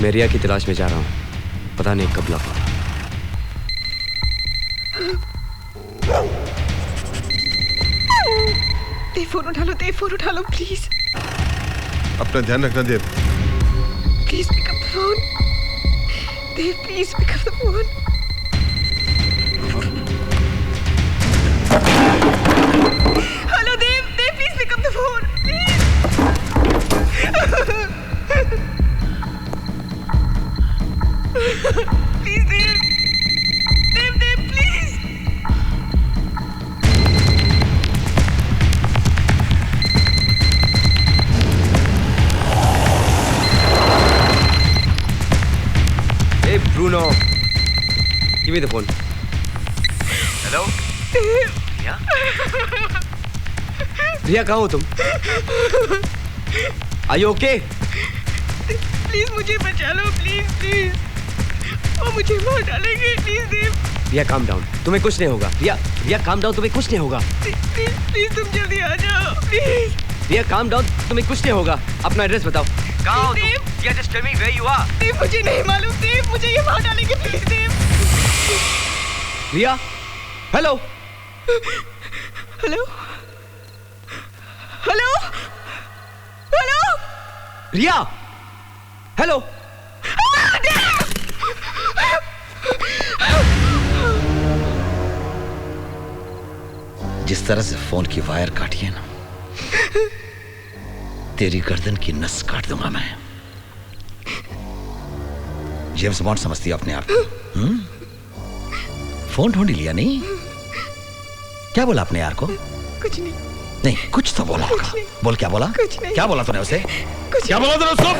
मैं रिया की तलाश में जा रहा हूँ, पता नहीं कब लौटा। देव फोन उठा लो प्लीज। अपना ध्यान रखना Dev. Please pick up the phone. Dev please pick up the phone. Hello Dev please pick up the phone please. Please Dev please. Hey Bruno, give me the phone. Hello? Riya? Riya कहाँ हो तुम? Are you okay? प्लीज मुझे बचा लो please. वो मुझे मार डालेंगे please Dev. Riya calm down, तुम्हें कुछ नहीं होगा। रिया calm down, तुम्हें कुछ नहीं होगा। प्लीज तुम जल्दी आ जाओ प्लीज। रिया calm down, तुम्हें कुछ नहीं होगा। अपना एड्रेस बताओ। कहाँ हो तुम? रिया just tell me where you are. देव मुझे नहीं मालूम देव, मुझे ये मार डालेंगे please Dev. Riya, hello. Hello hello hello Riya, hello. जिस तरह से फोन की वायर काटी है ना, तेरी गर्दन की नस काट दूंगा मैं। जेम्स बॉन्ड समझती है अपने आप को। फोन ढूंढ लिया नहीं? क्या बोला अपने यार को? कुछ नहीं। नहीं, कुछ तो बोला होगा। बोल, क्या बोला? कुछ नहीं। क्या बोला तूने उसे? क्या बोला तूने उसको?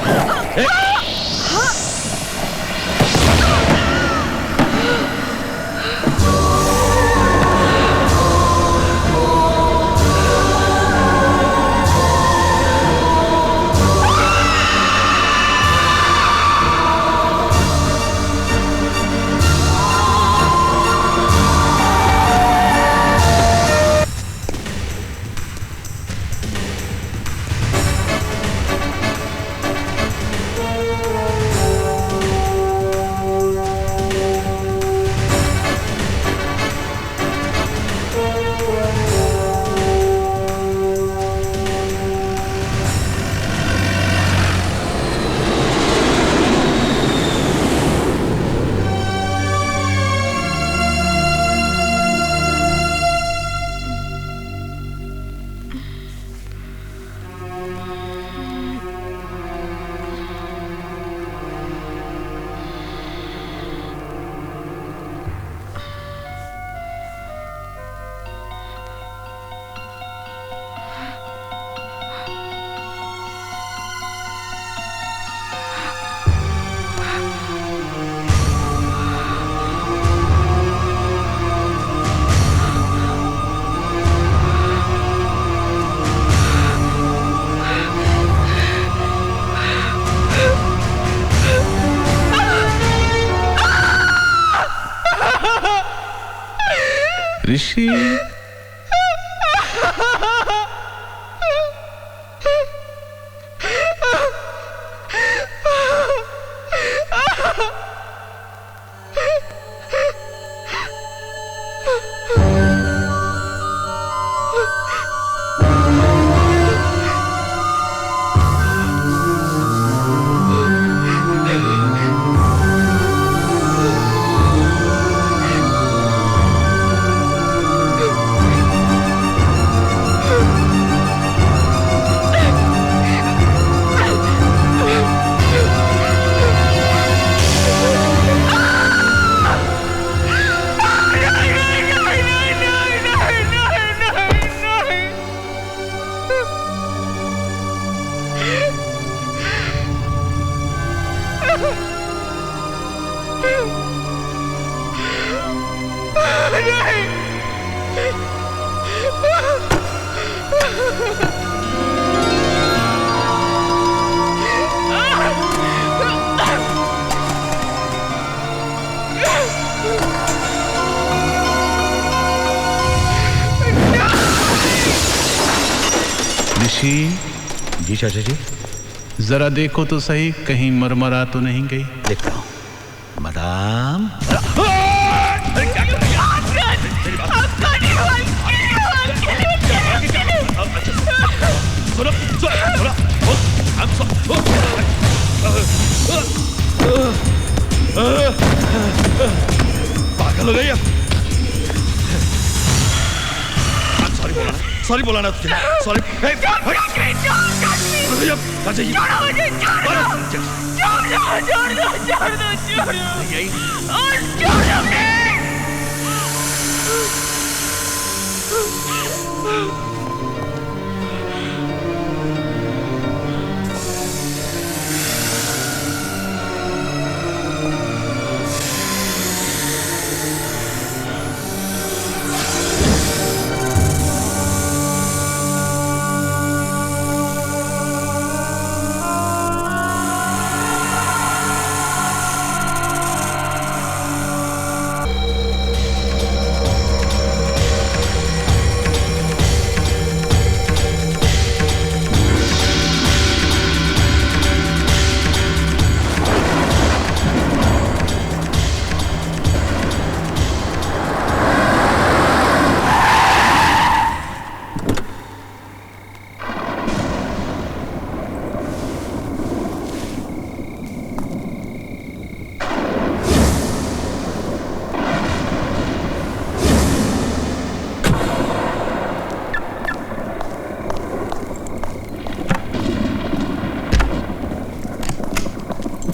ऋषि, जी चाचा जी, जरा देखो तो सही, कहीं मरमरा तो नहीं गई। देखता हूँ। मदाम, पागल हो गई अब। सॉरी बोला ना तुझे। सॉरी।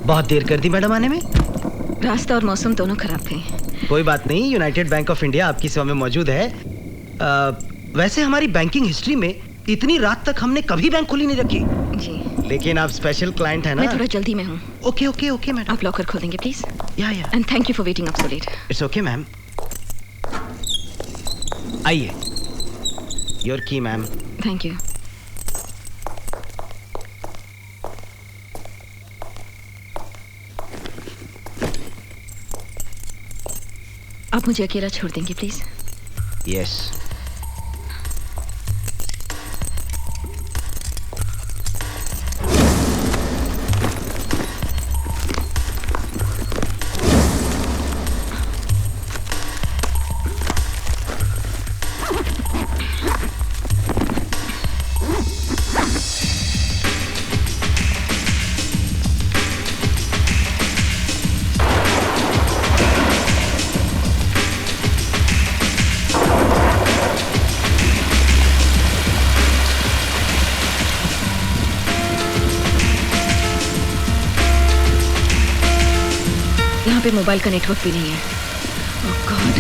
बहुत देर कर दी मैडम आने में। रास्ता और मौसम दोनों खराब थे। कोई बात नहीं, यूनाइटेड बैंक ऑफ इंडिया आपकी सेवा में मौजूद है। वैसे हमारी बैंकिंग हिस्ट्री में इतनी रात तक हमने कभी बैंक खुली नहीं रखी जी। लेकिन आप स्पेशल क्लाइंट है ना। मैं थोड़ा जल्दी में हूँ। Okay okay okay madam. आप लॉकर खोल देंगे प्लीज। या and thank you for waiting up so let. It's okay ma'am. आइए, योर की मैम। Thank you. आप मुझे अकेला छोड़ देंगे प्लीज। यस। यहाँ पे मोबाइल का नेटवर्क भी नहीं है। ओह गॉड।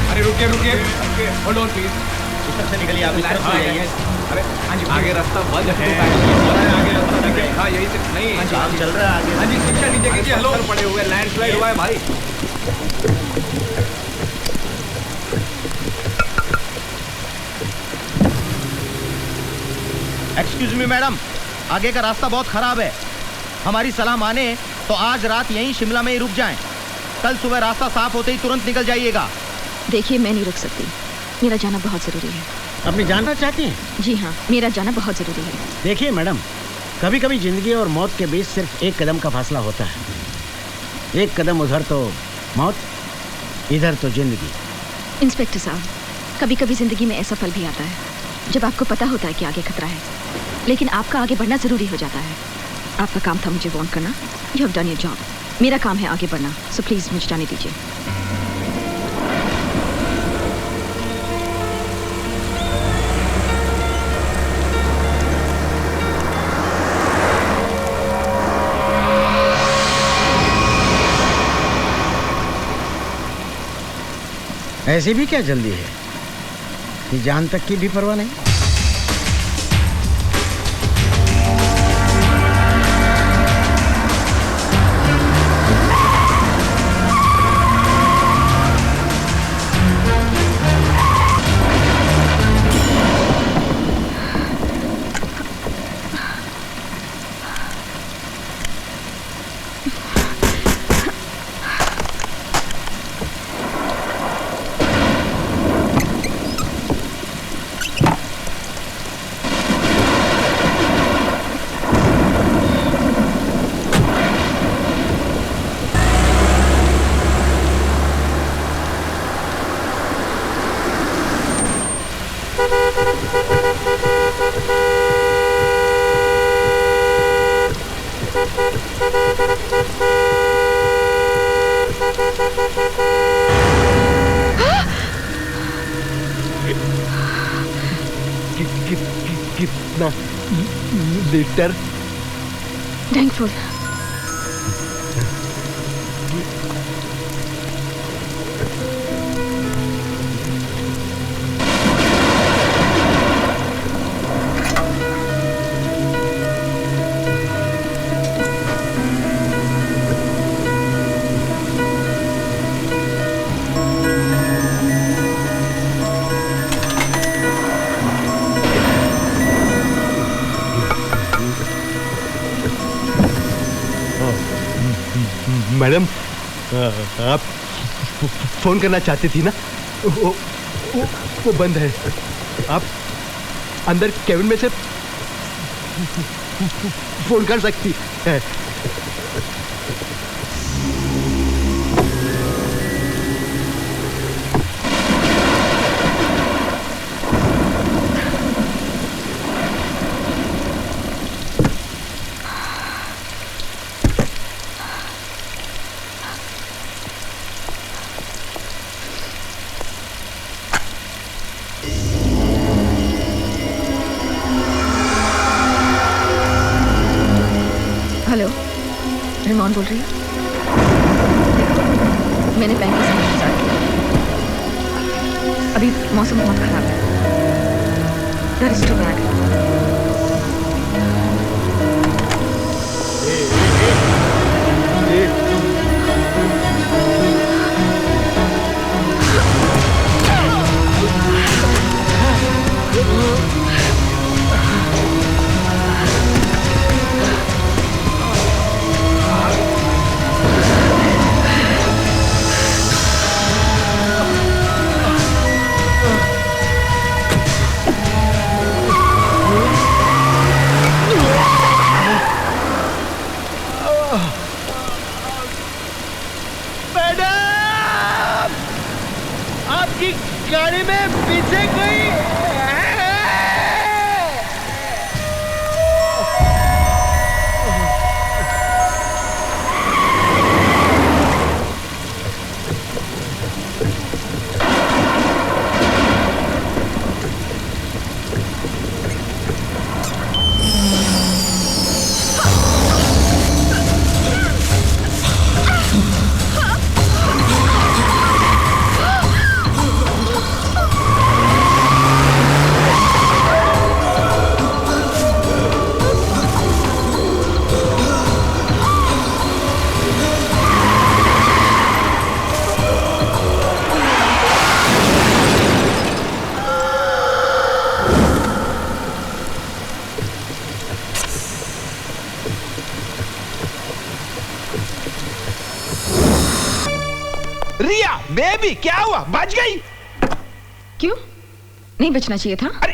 अरे रुकिए रुकिए, होल्ड ऑन प्लीज। सबसे निकलिए आप, इस तरफ से जाइए। अरे हाँ जी, आगे रास्ता बंद है। आगे रास्ता देखिए। हाँ यही से नहीं, काम चल रहा है आगे। हाँ जी, शिक्षा नीचे कीजिए। हेलो, पड़े हुए लैंडस्लाइड हुआ है भाई। एक्सक्यूज मी मैडम, आगे का रास्ता बहुत खराब है। हमारी सलाह माने तो आज रात यहीं शिमला में ही रुक जाएं। कल सुबह रास्ता साफ होते ही तुरंत निकल जाइएगा। देखिए मैं नहीं रुक सकती, मेरा जाना बहुत जरूरी है। अपनी जानना चाहती हैं? जी हाँ, मेरा जाना बहुत जरूरी है। देखिए मैडम, कभी कभी जिंदगी और मौत के बीच सिर्फ एक कदम का फासला होता है। एक कदम उधर तो मौत, इधर तो जिंदगी। इंस्पेक्टर साहब, कभी कभी जिंदगी में ऐसा पल भी आता है जब आपको पता होता है कि आगे खतरा है, लेकिन आपका आगे बढ़ना जरूरी हो जाता है। आपका काम था मुझे वार्न करना। You have done your job. मेरा काम है आगे बढ़ना, सो प्लीज मुझे जाने दीजिए। ऐसी भी क्या जल्दी है कि जान तक की भी परवाह नहीं। कितना लीटर? थैंकफुल। मैडम, आप फोन करना चाहती थी ना? वो बंद है। आप अंदर केबिन में से फोन कर सकती है। रिमोन बोल रही है। मैंने बैंक का सामान इंतजार किया। अभी मौसम बहुत खराब है। That is too bad. गाड़ी में पीछे कोई रिया बेबी क्या हुआ? बच गई? क्यों नहीं बचना चाहिए था? अरे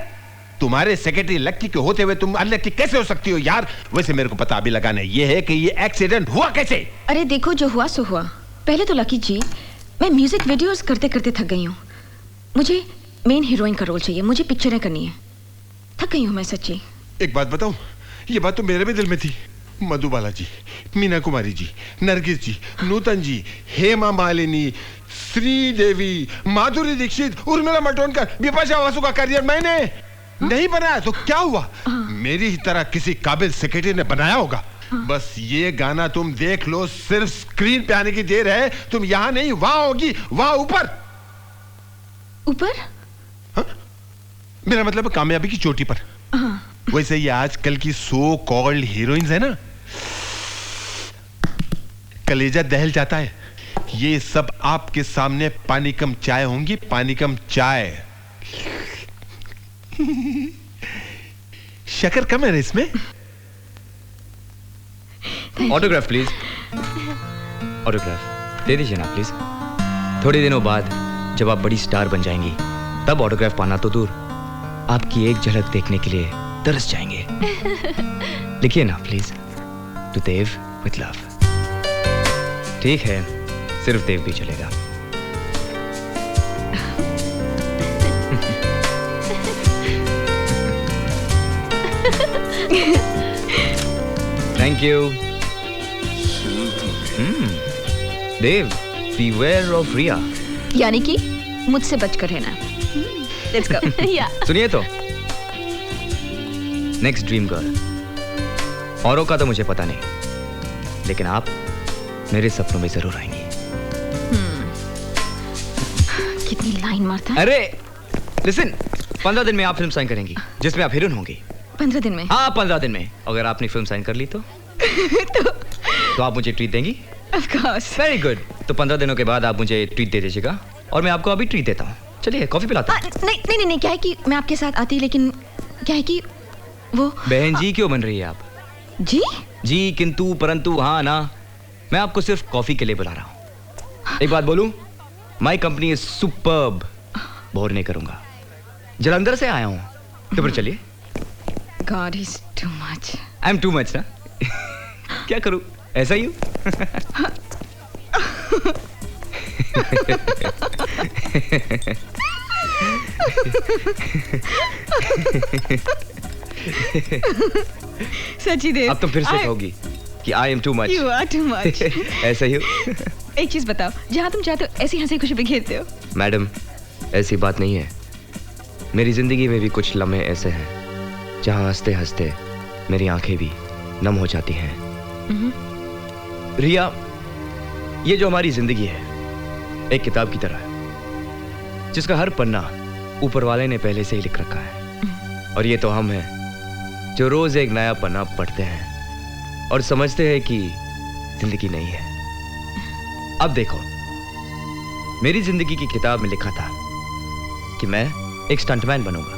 तुम्हारे सेक्रेटरी लक्की के होते हुए तुम अनलक्की कैसे हो सकती हो यार? वैसे मेरे को पता अभी लगाना ये है कि ये एक्सीडेंट हुआ कैसे? अरे देखो जो हुआ सो हुआ। पहले तो लकी जी, मैं म्यूजिक वीडियोस करते करते थक गई हूँ। मुझे मेन हीरोइन का रोल चाहिए, मुझे पिक्चरें करनी है। थक गई हूँ मैं सच्ची। एक बात बताऊं, ये बात तो मेरे भी दिल में थी। मधुबाला जी, मीना कुमारी जी, नरगिस जी, नूतन जी, हेमा मालिनी, श्रीदेवी, माधुरी दीक्षित, उर्मिला मातोंडकर, बिपाशा बासु का करियर मैंने नहीं बनाया तो क्या हुआ? मेरी ही तरह किसी काबिल सेक्रेटरी ने बनाया होगा। बस ये गाना तुम देख लो, सिर्फ स्क्रीन पे आने की देर है। तुम यहाँ नहीं वहां होगी, वहां ऊपर। ऊपर? मेरा मतलब कामयाबी की चोटी पर। वैसे ये आजकल की सो कॉल्ड हीरोइंस है ना, कलेजा दहल जाता है। ये सब आपके सामने पानी कम चाय होंगी, पानी कम चाय। शक्कर कम है ना इसमें? Autograph please. ऑटोग्राफ दे दीजिए ना प्लीज। थोड़े दिनों बाद जब आप बड़ी स्टार बन जाएंगी तब ऑटोग्राफ पाना तो दूर, आपकी एक झलक देखने के लिए तरस जाएंगे। लिखिए ना please, to Dev with love. ठीक है, सिर्फ देव भी चलेगा। Thank you. Dev, beware of Riya. यानी कि मुझसे बचकर रहना। Let's go. सुनिए तो, नेक्स्ट ड्रीम गर्ल। औरों का तो मुझे पता नहीं, लेकिन आप मेरे सपनों में जरूर आएंगी। कितनी लाइन मारता है। अरे लिसन, 15 दिन में आप फिल्म साइन करेंगी जिसमें आप हीरोइन होंगी। 15 दिन में? हाँ 15 दिन में। अगर आपने फिल्म साइन कर ली तो तो आप मुझे ट्रीट देंगी? Of course. Very good. तो 15 दिनों के बाद आप मुझे ट्रीट दे दीजिएगा और मैं आपको अभी ट्रीट देता हूँ। चलिए कॉफी पिलाता हूँ। नहीं नहीं नहीं नहीं, क्या है कि मैं आपके साथ आती, लेकिन क्या है कि वो बहन जी क्यों बन रही है आप? जी जी किंतु परंतु हाँ ना, मैं आपको सिर्फ कॉफी के लिए बुला रहा हूँ। एक बात बोलूं, my company is superb. Bore नहीं करूंगा, जलंधर से आया हूँ। तो फिर चलिए। God is too much. I am too much ना। क्या करूं, ऐसा ही हूं। सच्ची देव, अब तुम फिर से कहोगी कि I am too much. You are too much. ऐसा ही हूं। एक चीज बताओ, जहाँ तुम चाहते हो ऐसी हंसी खुशी बिखेरते हो। मैडम ऐसी बात नहीं है, मेरी जिंदगी में भी कुछ लम्हे ऐसे हैं जहां हंसते हंसते मेरी आंखें भी नम हो जाती हैं। रिया, ये जो हमारी जिंदगी है एक किताब की तरह है जिसका हर पन्ना ऊपर वाले ने पहले से ही लिख रखा है, और ये तो हम हैं जो रोज एक नया पन्ना पढ़ते हैं और समझते हैं कि जिंदगी नहीं है। अब देखो, मेरी जिंदगी की किताब में लिखा था कि मैं एक स्टंटमैन बनूंगा,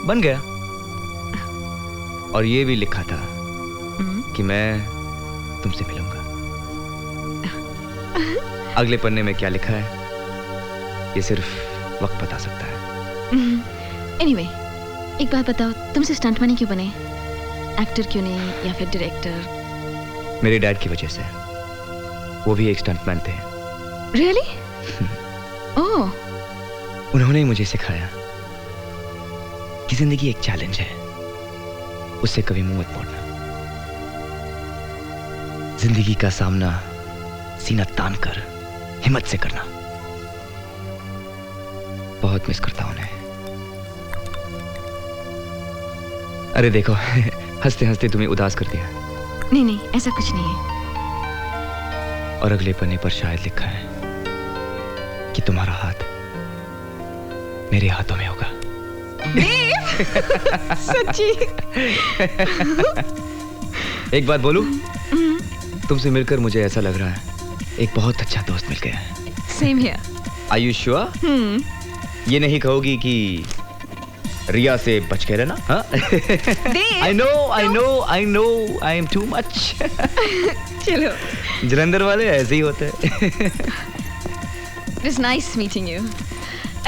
बन गया। और ये भी लिखा था कि मैं तुमसे मिलूंगा। अगले पन्ने में क्या लिखा है ये सिर्फ वक्त बता सकता है। Anyway, एक बात बताओ, तुमसे स्टंटमैन क्यों बने? एक्टर क्यों नहीं, या फिर डायरेक्टर? मेरे डैड की वजह से। वो भी एक स्टंटमैन थे। Really? ओह, उन्होंने ही मुझे सिखाया कि जिंदगी एक चैलेंज है, उससे कभी मुंह मत मोड़ना। जिंदगी का सामना सीना तान कर हिम्मत से करना। बहुत मिस करता हूं उन्हें। अरे देखो, हंसते हंसते तुम्हें उदास कर दिया। नहीं नहीं, ऐसा कुछ नहीं है। और अगले पन्ने पर शायद लिखा है कि तुम्हारा हाथ मेरे हाथों में होगा। सच्ची? एक बात बोलूं, तुमसे मिलकर मुझे ऐसा लग रहा है एक बहुत अच्छा दोस्त मिल गया है। Same here. Are you sure? ये नहीं कहोगी कि रिया से बच के रहना? हाँ? I know, I am too much. चलो, जलंधर वाले ऐसे ही होते हैं। It was nice meeting you.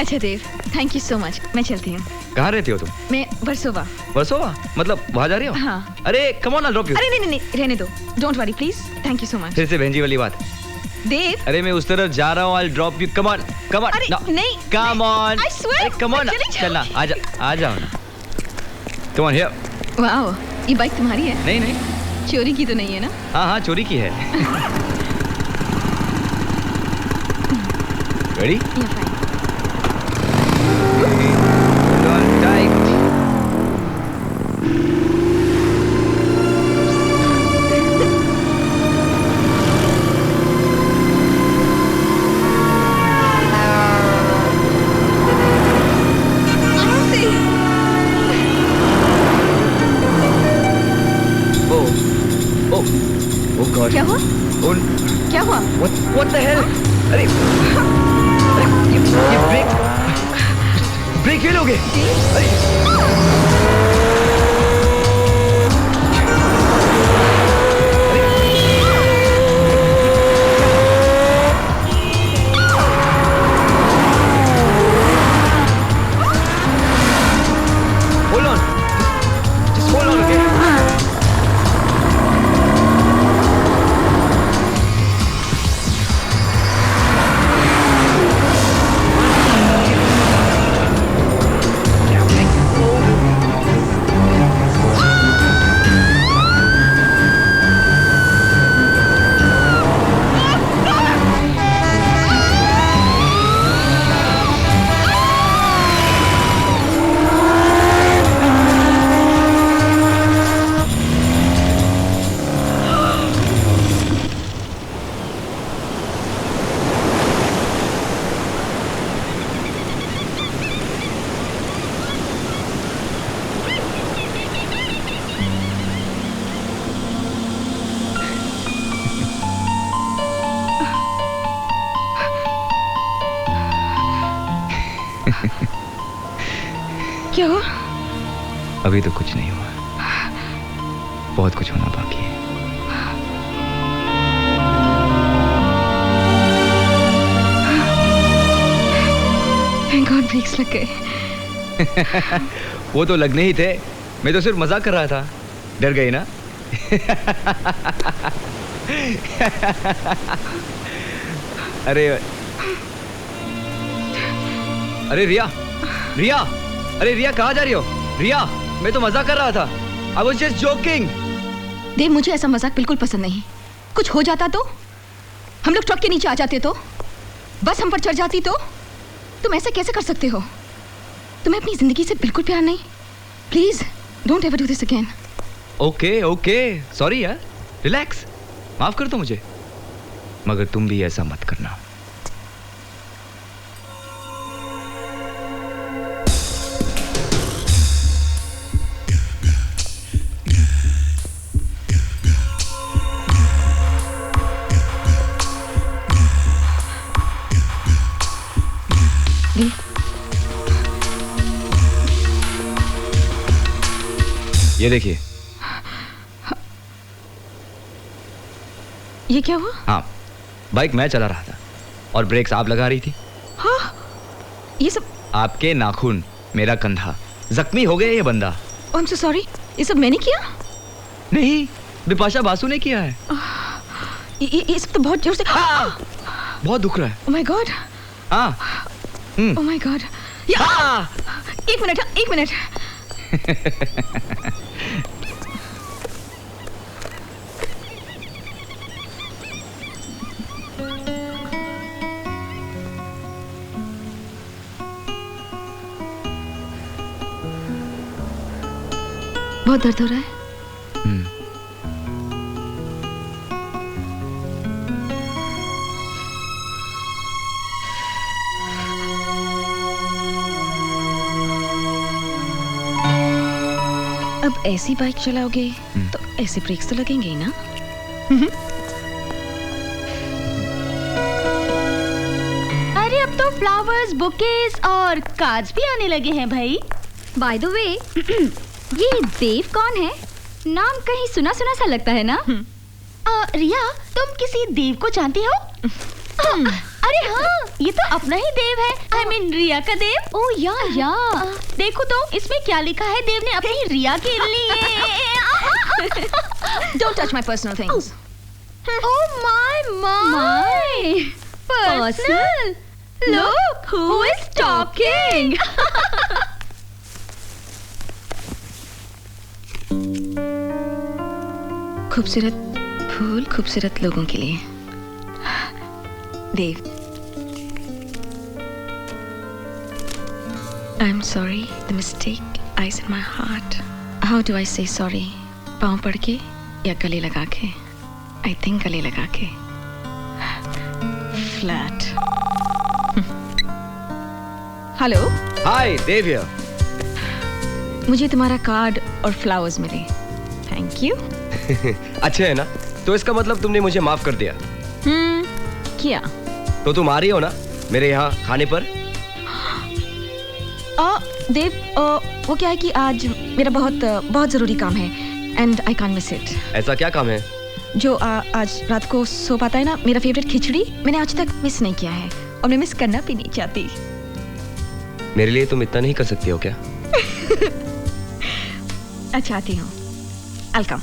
अच्छा देव, थैंक यू सो मच। मैं चलती हूँ। कहाँ रहती हो तुम? मैं वर्सोवा। वर्सोवा? मतलब वहाँ जा रही हो? हाँ। अरे come on, I'll drop you. अरे नहीं नहीं नहीं, रहने दो। Don't worry please. Thank you so much. फिर से बहन जी वाली बात। देव, अरे मैं उस तरफ जा रहा हूँ, I'll drop you. Come on. अरे No. नहीं, Come on. I swear, अरे come on. मैं चली चलना, आ जाओ ना। Come on here. वाओ, ये बाइक तुम्हारी है? नहीं नहीं, चोरी की तो नहीं है ना? हाँ चोरी की है। Ready? Yeah, fine. Hold on tight. Oh God. क्या हुआ? क्या हुआ? What the hell? अरे ये ब्रेक फेल हो गए। Hold on. Just hold on, okay? क्या हुआ? अभी तो कुछ नहीं हुआ, बहुत कुछ होना बाकी है। Thank God ब्रेक्स लग गए। वो तो लगने ही थे, मैं तो सिर्फ मजाक कर रहा था। डर गई ना? अरे अरे रिया, रिया, अरे रिया कहाँ जा रही हो? रिया, मैं तो मजाक कर रहा था। I was just joking। देव, मुझे ऐसा मजाक बिल्कुल पसंद नहीं। कुछ हो जाता तो? हम लोग ट्रक के नीचे आ जाते तो? बस हम पर चढ़ जाती तो? तुम ऐसे कैसे कर सकते हो? तुम्हें अपनी जिंदगी से बिल्कुल प्यार नहीं? Please don't ever do this again. Okay okay, sorry यार, रिलैक्स, माफ कर दो मुझे, मगर तुम भी ऐसा मत करना। ये देखिए। ये क्या हुआ? हाँ, बाइक मैं चला रहा था और ब्रेक्स आप लगा रही थी। हाँ, ये सब आपके नाखून, मेरा कंधा, जख्मी हो गया ये बंदा। Oh, I'm so sorry, ये सब मैंने किया? नहीं, बिपाशा बासु ने किया है। ये सब तो बहुत जोर से। बहुत दुख रहा है। Oh my God। हाँ। Oh my God। एक मिनट, एक मिनट। बहुत दर्द हो रहा है? अब ऐसी बाइक चलाओगे तो ऐसे ब्रेक्स तो लगेंगे ही ना? अरे अब तो फ्लावर्स, बुकेज और कार्ड्स भी आने लगे हैं भाई। बाय द वे, ये देव कौन है? नाम कहीं सुना सुना सा लगता है ना? रिया, तुम किसी देव को जानती हो? अरे हाँ, ये तो अपना ही देव है। I mean रिया का देव। ओह या। देखो तो इसमें क्या लिखा है देव ने अपनी रिया के लिए। Don't touch my personal things. Oh my Personal? Look who is talking. खूबसूरत फूल खूबसूरत लोगों के लिए। देव, I'm sorry, the mistake lies in my heart. How do I say sorry? पाँव पड़ के या गले लगा के? I think गले लगा के। Flat. Hello. Hi, Dev here. मुझे तुम्हारा कार्ड और फ्लावर्स मिले। Thank you. अच्छे है ना? तो इसका मतलब तुमने मुझे माफ कर दिया। किया। तो तुम आ रही हो ना मेरे यहाँ खाने पर? देव, वो क्या है कि आज मेरा बहुत जरूरी काम है and I can't miss it. ऐसा क्या काम है? जो आज रात को सो पाता है ना, मेरा फेवरेट खिचड़ी मैंने आज तक मिस नहीं किया है और मैं मिस करना भी नहीं चाहती। मेरे लिए तुम इतना नहीं कर सकती हो क्या? अच्छा, आती हूँ। I'll come.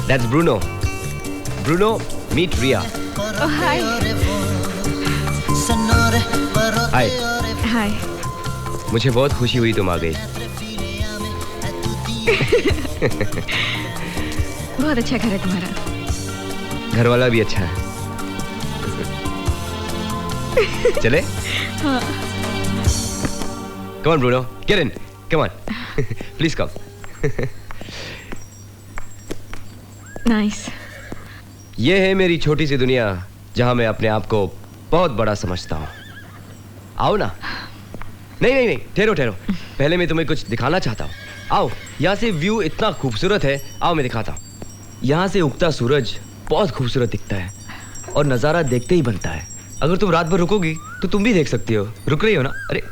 That's Bruno. Bruno, meet Ria. Oh, hi. Hi. Hi. मुझे बहुत खुशी हुई तुम आ गई। बहुत अच्छा घर है तुम्हारा। घर वाला भी अच्छा है। चले? हाँ। Come on, Bruno. Get in. Come on. Please come. Nice. ये है मेरी छोटी सी दुनिया जहां मैं अपने आप को बहुत बड़ा समझता हूँ। आओ ना। नहीं, ठहरो। पहले मैं तुम्हें कुछ दिखाना चाहता हूँ। आओ, यहाँ से व्यू इतना खूबसूरत है। आओ मैं दिखाता हूँ। यहाँ से उगता सूरज बहुत खूबसूरत दिखता है और नज़ारा देखते ही बनता है। अगर तुम रात भर रुकोगी तो तुम भी देख सकती हो। रुक रही हो ना? अरे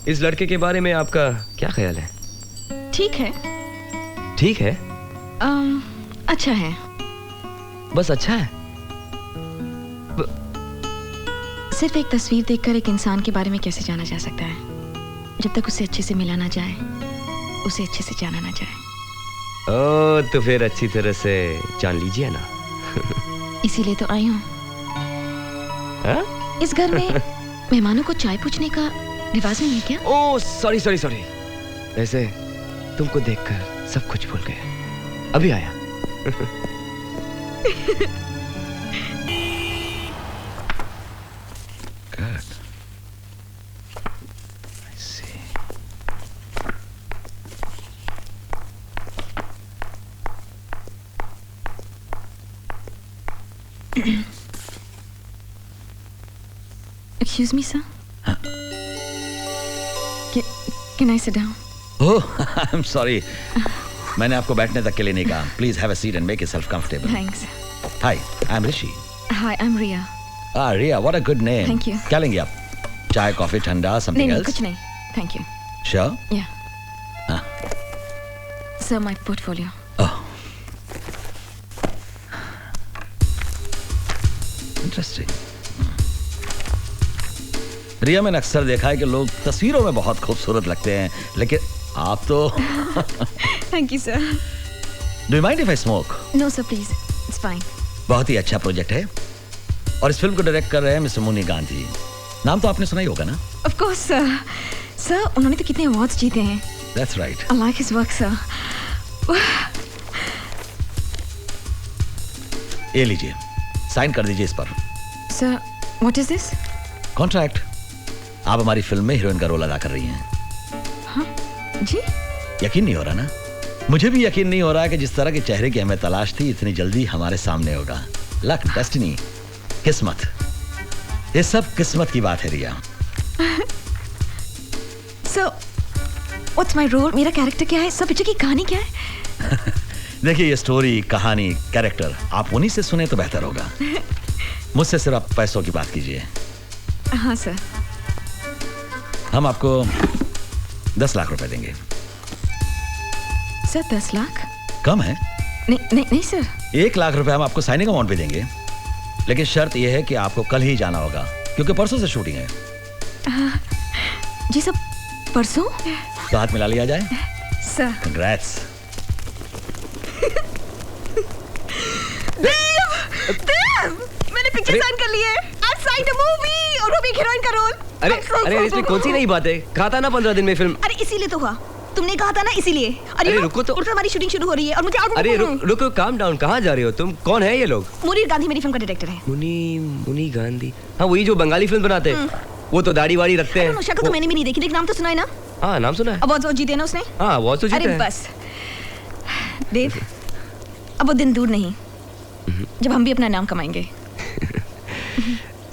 इस लड़के के बारे में आपका क्या ख्याल है? ठीक है। ठीक है? अच्छा है। बस अच्छा है? सिर्फ एक तस्वीर देखकर एक इंसान के बारे में कैसे जाना जा सकता है? जब तक उसे अच्छे से मिला ना जाए, उसे अच्छे से जाना ना जाए। ओ, तो फिर अच्छी तरह से जान लीजिए ना। इसीलिए तो आई हूँ। इस घर में मेहमानों को चाय पूछने का रिवाज नहीं है क्या? Oh sorry. वैसे तुमको देखकर सब कुछ भूल गए। अभी आया। Excuse me, sir. Can I sit down? Oh, I'm sorry. मैंने आपको बैठने तक के लिए नहीं कहा. Please have a seat and make yourself comfortable. Thanks. Hi, I'm Rishi. Hi, I'm Ria. Ah, Ria, what a good name. Thank you. क्या लेंगे आप? चाय, कॉफी, ठंडा, something नहीं, else? कुछ नहीं. Thank you. Sure? Yeah. Sir, my portfolio. Oh. Interesting. रिया, मैंने अक्सर देखा है कि लोग तस्वीरों में बहुत खूबसूरत लगते हैं, लेकिन आप तो Thank you, sir. Do you mind if I smoke? No, sir, please. It's fine. बहुत ही अच्छा प्रोजेक्ट है और इस फिल्म को डायरेक्ट कर रहे हैं मिस्टर मुनी गांधी. नाम तो आपने सुना ही होगा ना? Of course, sir. Sir, उन्होंने तो कितने अवार्ड्स जीते हैं. That's right. I like his work, sir. ये लीजिए, साइन कर दीजिए इस पर. Sir, what is this? Contract. आप हमारी फिल्म में हीरोइन का रोल अदा कर रही हैं. हाँ? जी? यकीन नहीं हो रहा ना? मुझे भी यकीन नहीं हो रहा है कि जिस तरह के चेहरे की हमें तलाश थी इतनी जल्दी हमारे सामने होगा. लक, डेस्टिनी, किस्मत. ये सब किस्मत की बात है रिया. So, what's my role? मेरा कैरेक्टर क्या है? सब पिक्चर की कहानी क्या है? देखिए, ये स्टोरी, कहानी, कैरेक्टर आप उन्हीं से सुने तो बेहतर होगा. मुझसे सिर्फ आप पैसों की बात कीजिए. हाँ सर. हम आपको 10 लाख रुपए देंगे. सर 10 लाख? कम है? नहीं सर. 1 लाख रुपए हम आपको साइनिंग अमाउंट भी देंगे, लेकिन शर्त यह है कि आपको कल ही जाना होगा क्योंकि परसों से शूटिंग है. जी सर, परसों? तो हाथ मिला लिया जाए. सर. कंग्रेट्स. मैंने पिक्चर साइन कर ली है. I've signed a movie और वो भी हीरोइन का रोल. अरे इसमें कौन सी नई बात है? कहा था ना 15 दिन में फिल्म. अरे इसीलिए तो हुआ. तुमने कहा था ना इसीलिए. अरे रुको तो. हमारी शूटिंग शुरू हो रही है और मुझे अरे रुको, काम डाउन. कहाँ जा रहे हो तुम? कौन है ये लोग? मुनीर गांधी मेरी फिल्म का डायरेक्टर है. मुनी गांधी? हाँ, वही जो बंगाली फिल्म बनाते हैं. वो तो दाढ़ी वाड़ी रखते हैं. शक्ल तो मैंने भी नहीं देखी, लेकिन नाम तो सुना है ना? हाँ, नाम सुना है. अवार्ड जीते ना उसने. हाँ, अवार्ड तो जीते हैं. अरे बस देव, अब वो दिन दूर नहीं जब हम भी अपना नाम कमाएंगे.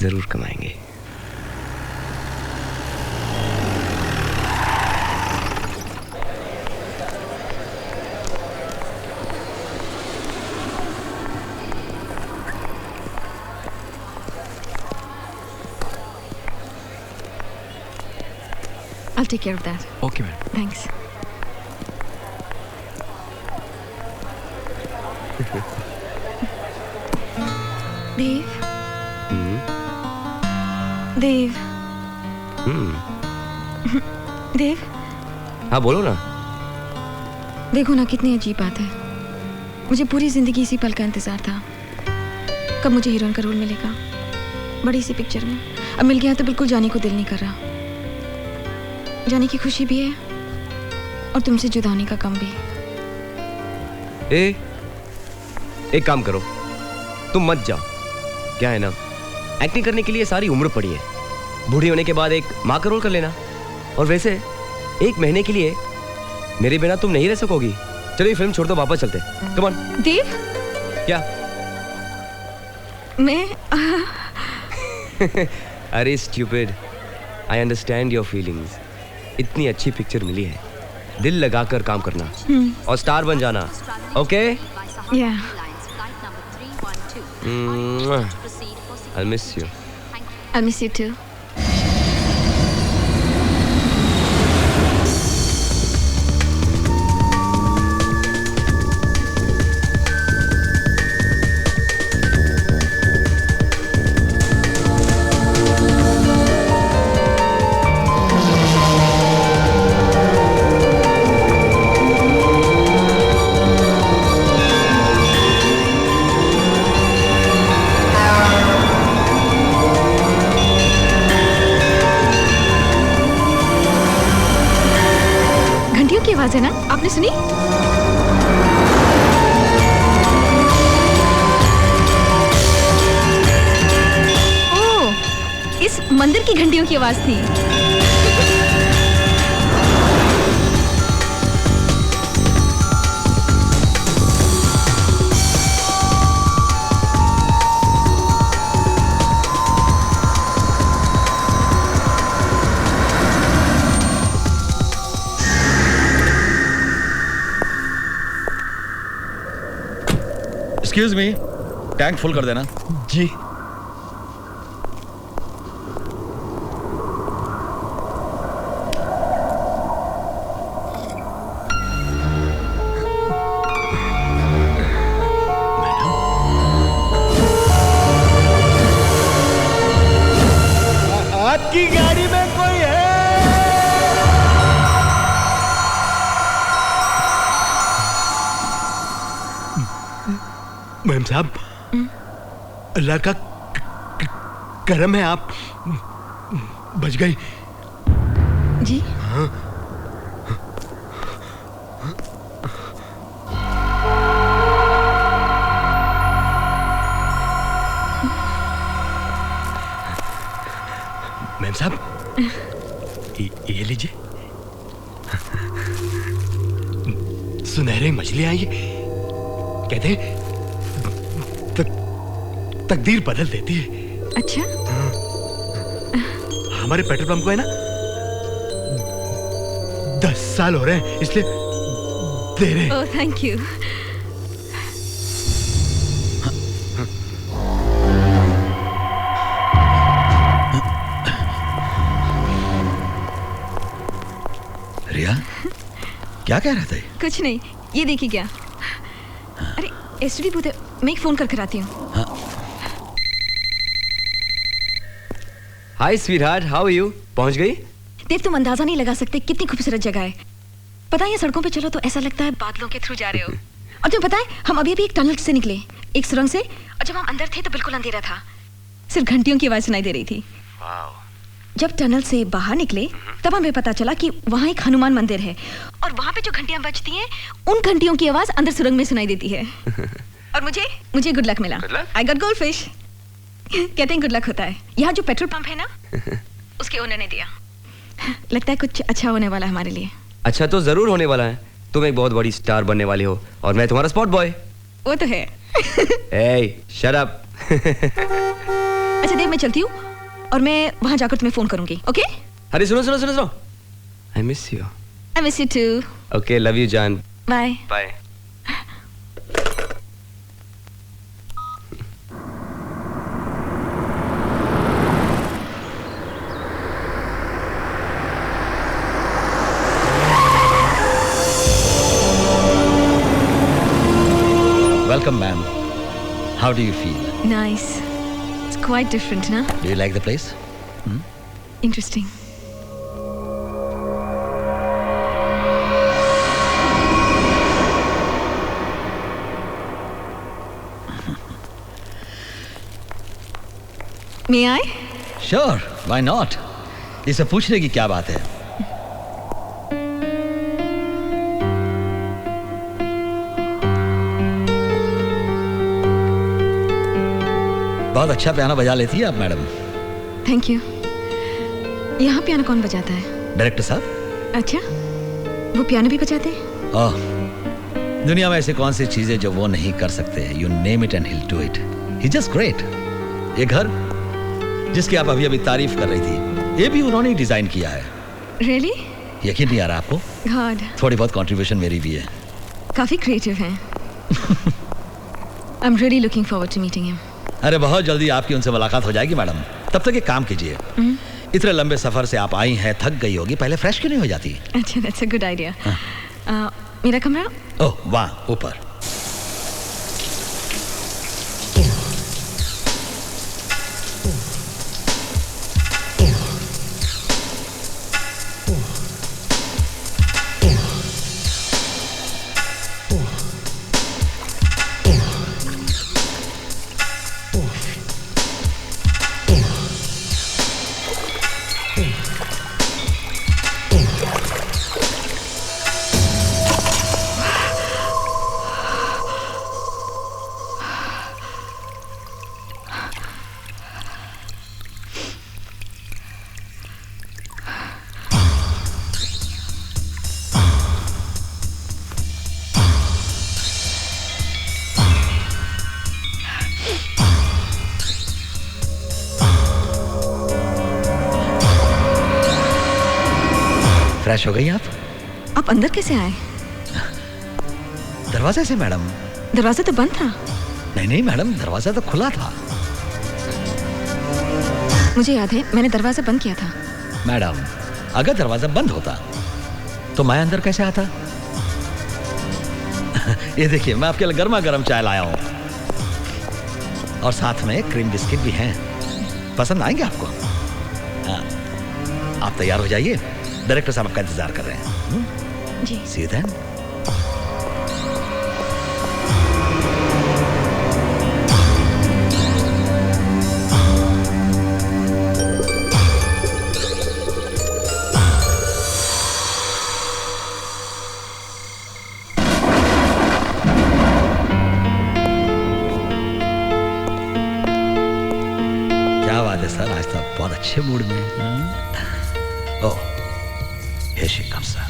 जरूर कमाएंगे. I'll take care of that. Okay, man. Thanks. देव. देव. देव. हाँ, बोलो ना. देखो ना, कितनी अजीब बात है. मुझे पूरी जिंदगी इसी पल का इंतजार था. कब मुझे हीरोइन का रोल मिलेगा बड़ी सी पिक्चर में. अब मिल गया तो बिल्कुल जाने को दिल नहीं कर रहा. जाने की खुशी भी है और तुमसे जुदा होने का गम भी। एक काम करो, तुम मत जाओ। क्या है ना, एक्टिंग करने के लिए सारी उम्र पड़ी है। बूढ़ी होने के बाद एक माँ का रोल कर लेना। और वैसे 1 महीने के लिए मेरे बिना तुम नहीं रह सकोगी। चलो ये फिल्म छोड़ दो, वापस चलते। Come on. देव, क्या? मैं अरे stupid, I understand your feelings. इतनी अच्छी पिक्चर मिली है, दिल लगाकर काम करना और स्टार बन जाना। ओके? या। I'll miss you. I'll miss you too. आवाज है ना, आपने सुनी? ओह, इस मंदिर की घंटियों की आवाज थी। एक्सक्यूज मी, टैंक फुल कर देना। जी। आपकी गाड़ी में कोई है? मैम साहब, अल्लाह का करम है, आप बच गई। जी? हाँ। मैम साहब, ये लीजिए, सुनहरी मछली आई है। कहते हैं तकदीर बदल देती है। अच्छा? हमारे पेट्रोल पंप को है ना 10 साल हो रहे हैं, इसलिए दे रहे हैं। ओह, थैंक यू। रिया, क्या कह रहे थे? कुछ नहीं, ये देखिए क्या। अरे एसटीडी बूथ है, मैं एक फोन करके आती हूँ। हाय स्वीटहार्ट, हाउ आर यू? पहुंच गई? देव, तुम अंदाजा नहीं लगा सकते कितनी खूबसूरत जगह है। पता है, सड़कों पे चलो तो ऐसा लगता है बादलों के थ्रू जा रहे हो। और तुम्हें पता है, हम अभी एक टनल से निकले, एक सुरंग से, और जब हम अंदर थे तो बिल्कुल अंधेरा था, सिर्फ घंटियों की आवाज सुनाई दे रही थी। जब टनल से बाहर निकले तब हमें पता चला कि वहाँ एक हनुमान मंदिर है, और वहाँ पे जो घंटियां बजती हैं, उन घंटियों की आवाज अंदर सुरंग में सुनाई देती है। और मुझे गुड लक मिला। I got gold fish. कहते हैं गुड लक होता है। यहाँ जो पेट्रोल पंप है ना, उसके ओनर ने दिया। लगता है कुछ अच्छा होने वाला है हमारे लिए। अच्छा तो जरूर होने वाला है। तुम एक बहुत बड़ी स्टार बनने वाली हो और मैं तुम्हारा स्पॉट बॉय। वो तो है। Hey, shut up. अच्छा देव, मैं चलती हूँ और मैं वहाँ जाकर तुम्हें फोन करूंगी। ओके? अरे सुनो। I miss you. I miss you too. Okay, love you, Jan. Bye. Bye. Welcome, ma'am. How do you feel? Nice. It's quite different, na? Do you like the place? Interesting. May I? Sure, why not? इसे पूछने की क्या बात है? बहुत अच्छा piano बजा लेती है आप मैडम। Thank you. यहाँ पियानो कौन बजाता है? डायरेक्टर साहब। अच्छा, वो पियानो भी बजाते हैं? ओह, दुनिया में ऐसे कौन सी चीजें जो वो नहीं कर सकते। You name it and he'll do it. He's just great. ये घर जिसकी आप अभी तारीफ कर रही थी, ये भी उन्होंने ही डिजाइन किया है। Really? यकीन नहीं आ रहा आपको? God. थोड़ी बहुत कंट्रीब्यूशन मेरी भी है। काफी क्रिएटिव हैं। I'm really looking forward to meeting him. अरे बहुत जल्दी आपकी उनसे मुलाकात हो जाएगी मैडम। तब तक एक काम कीजिए, इतने लंबे सफर से आप आई हैं, थक गई होगी, पहले फ्रेश क्यों नहीं हो जाती? अच्छा, that's a good idea. मेरा कमरा? ओह वाह, ऊपर। फ्रेश हो गई आप? आप अंदर कैसे आए? दरवाजे से मैडम। दरवाजा तो बंद था। नहीं नहीं मैडम, दरवाजा तो खुला था। मुझे याद है, मैंने दरवाजा बंद किया था। मैडम, अगर दरवाजा बंद होता तो मैं अंदर कैसे आता? ये देखिए, मैं आपके लिए गर्मा गर्म चाय लाया हूँ और साथ में क्रीम बिस्किट भी हैं। पसंद आएंगे आपको? आप तैयार हो जाइए, डायरेक्टर साहब आपका इंतजार कर रहे हैं। जी। See you then. क्या बात है सर, आज तो बहुत अच्छे मूड में हैं। ओह, here she comes, sir.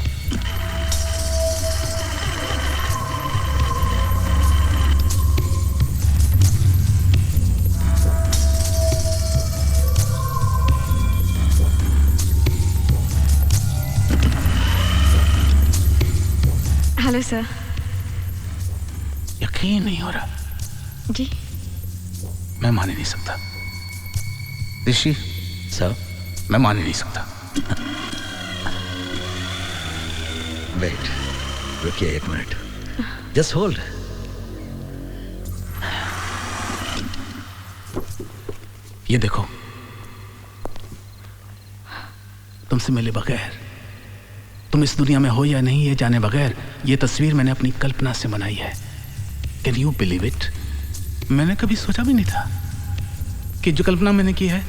Hello sir. यकीन नहीं हो रहा। जी। मैं मान ही नहीं सकता। ऋषि सर, मैं मान ही नहीं सकता। वेट, रुकिए एक मिनट, जस्ट होल्ड। ये देखो, तुमसे मिले बगैर, तुम इस दुनिया में हो या नहीं ये जाने बगैर, ये तस्वीर मैंने अपनी कल्पना से बनाई है। Can you believe it? मैंने कभी सोचा भी नहीं था कि जो कल्पना मैंने की है,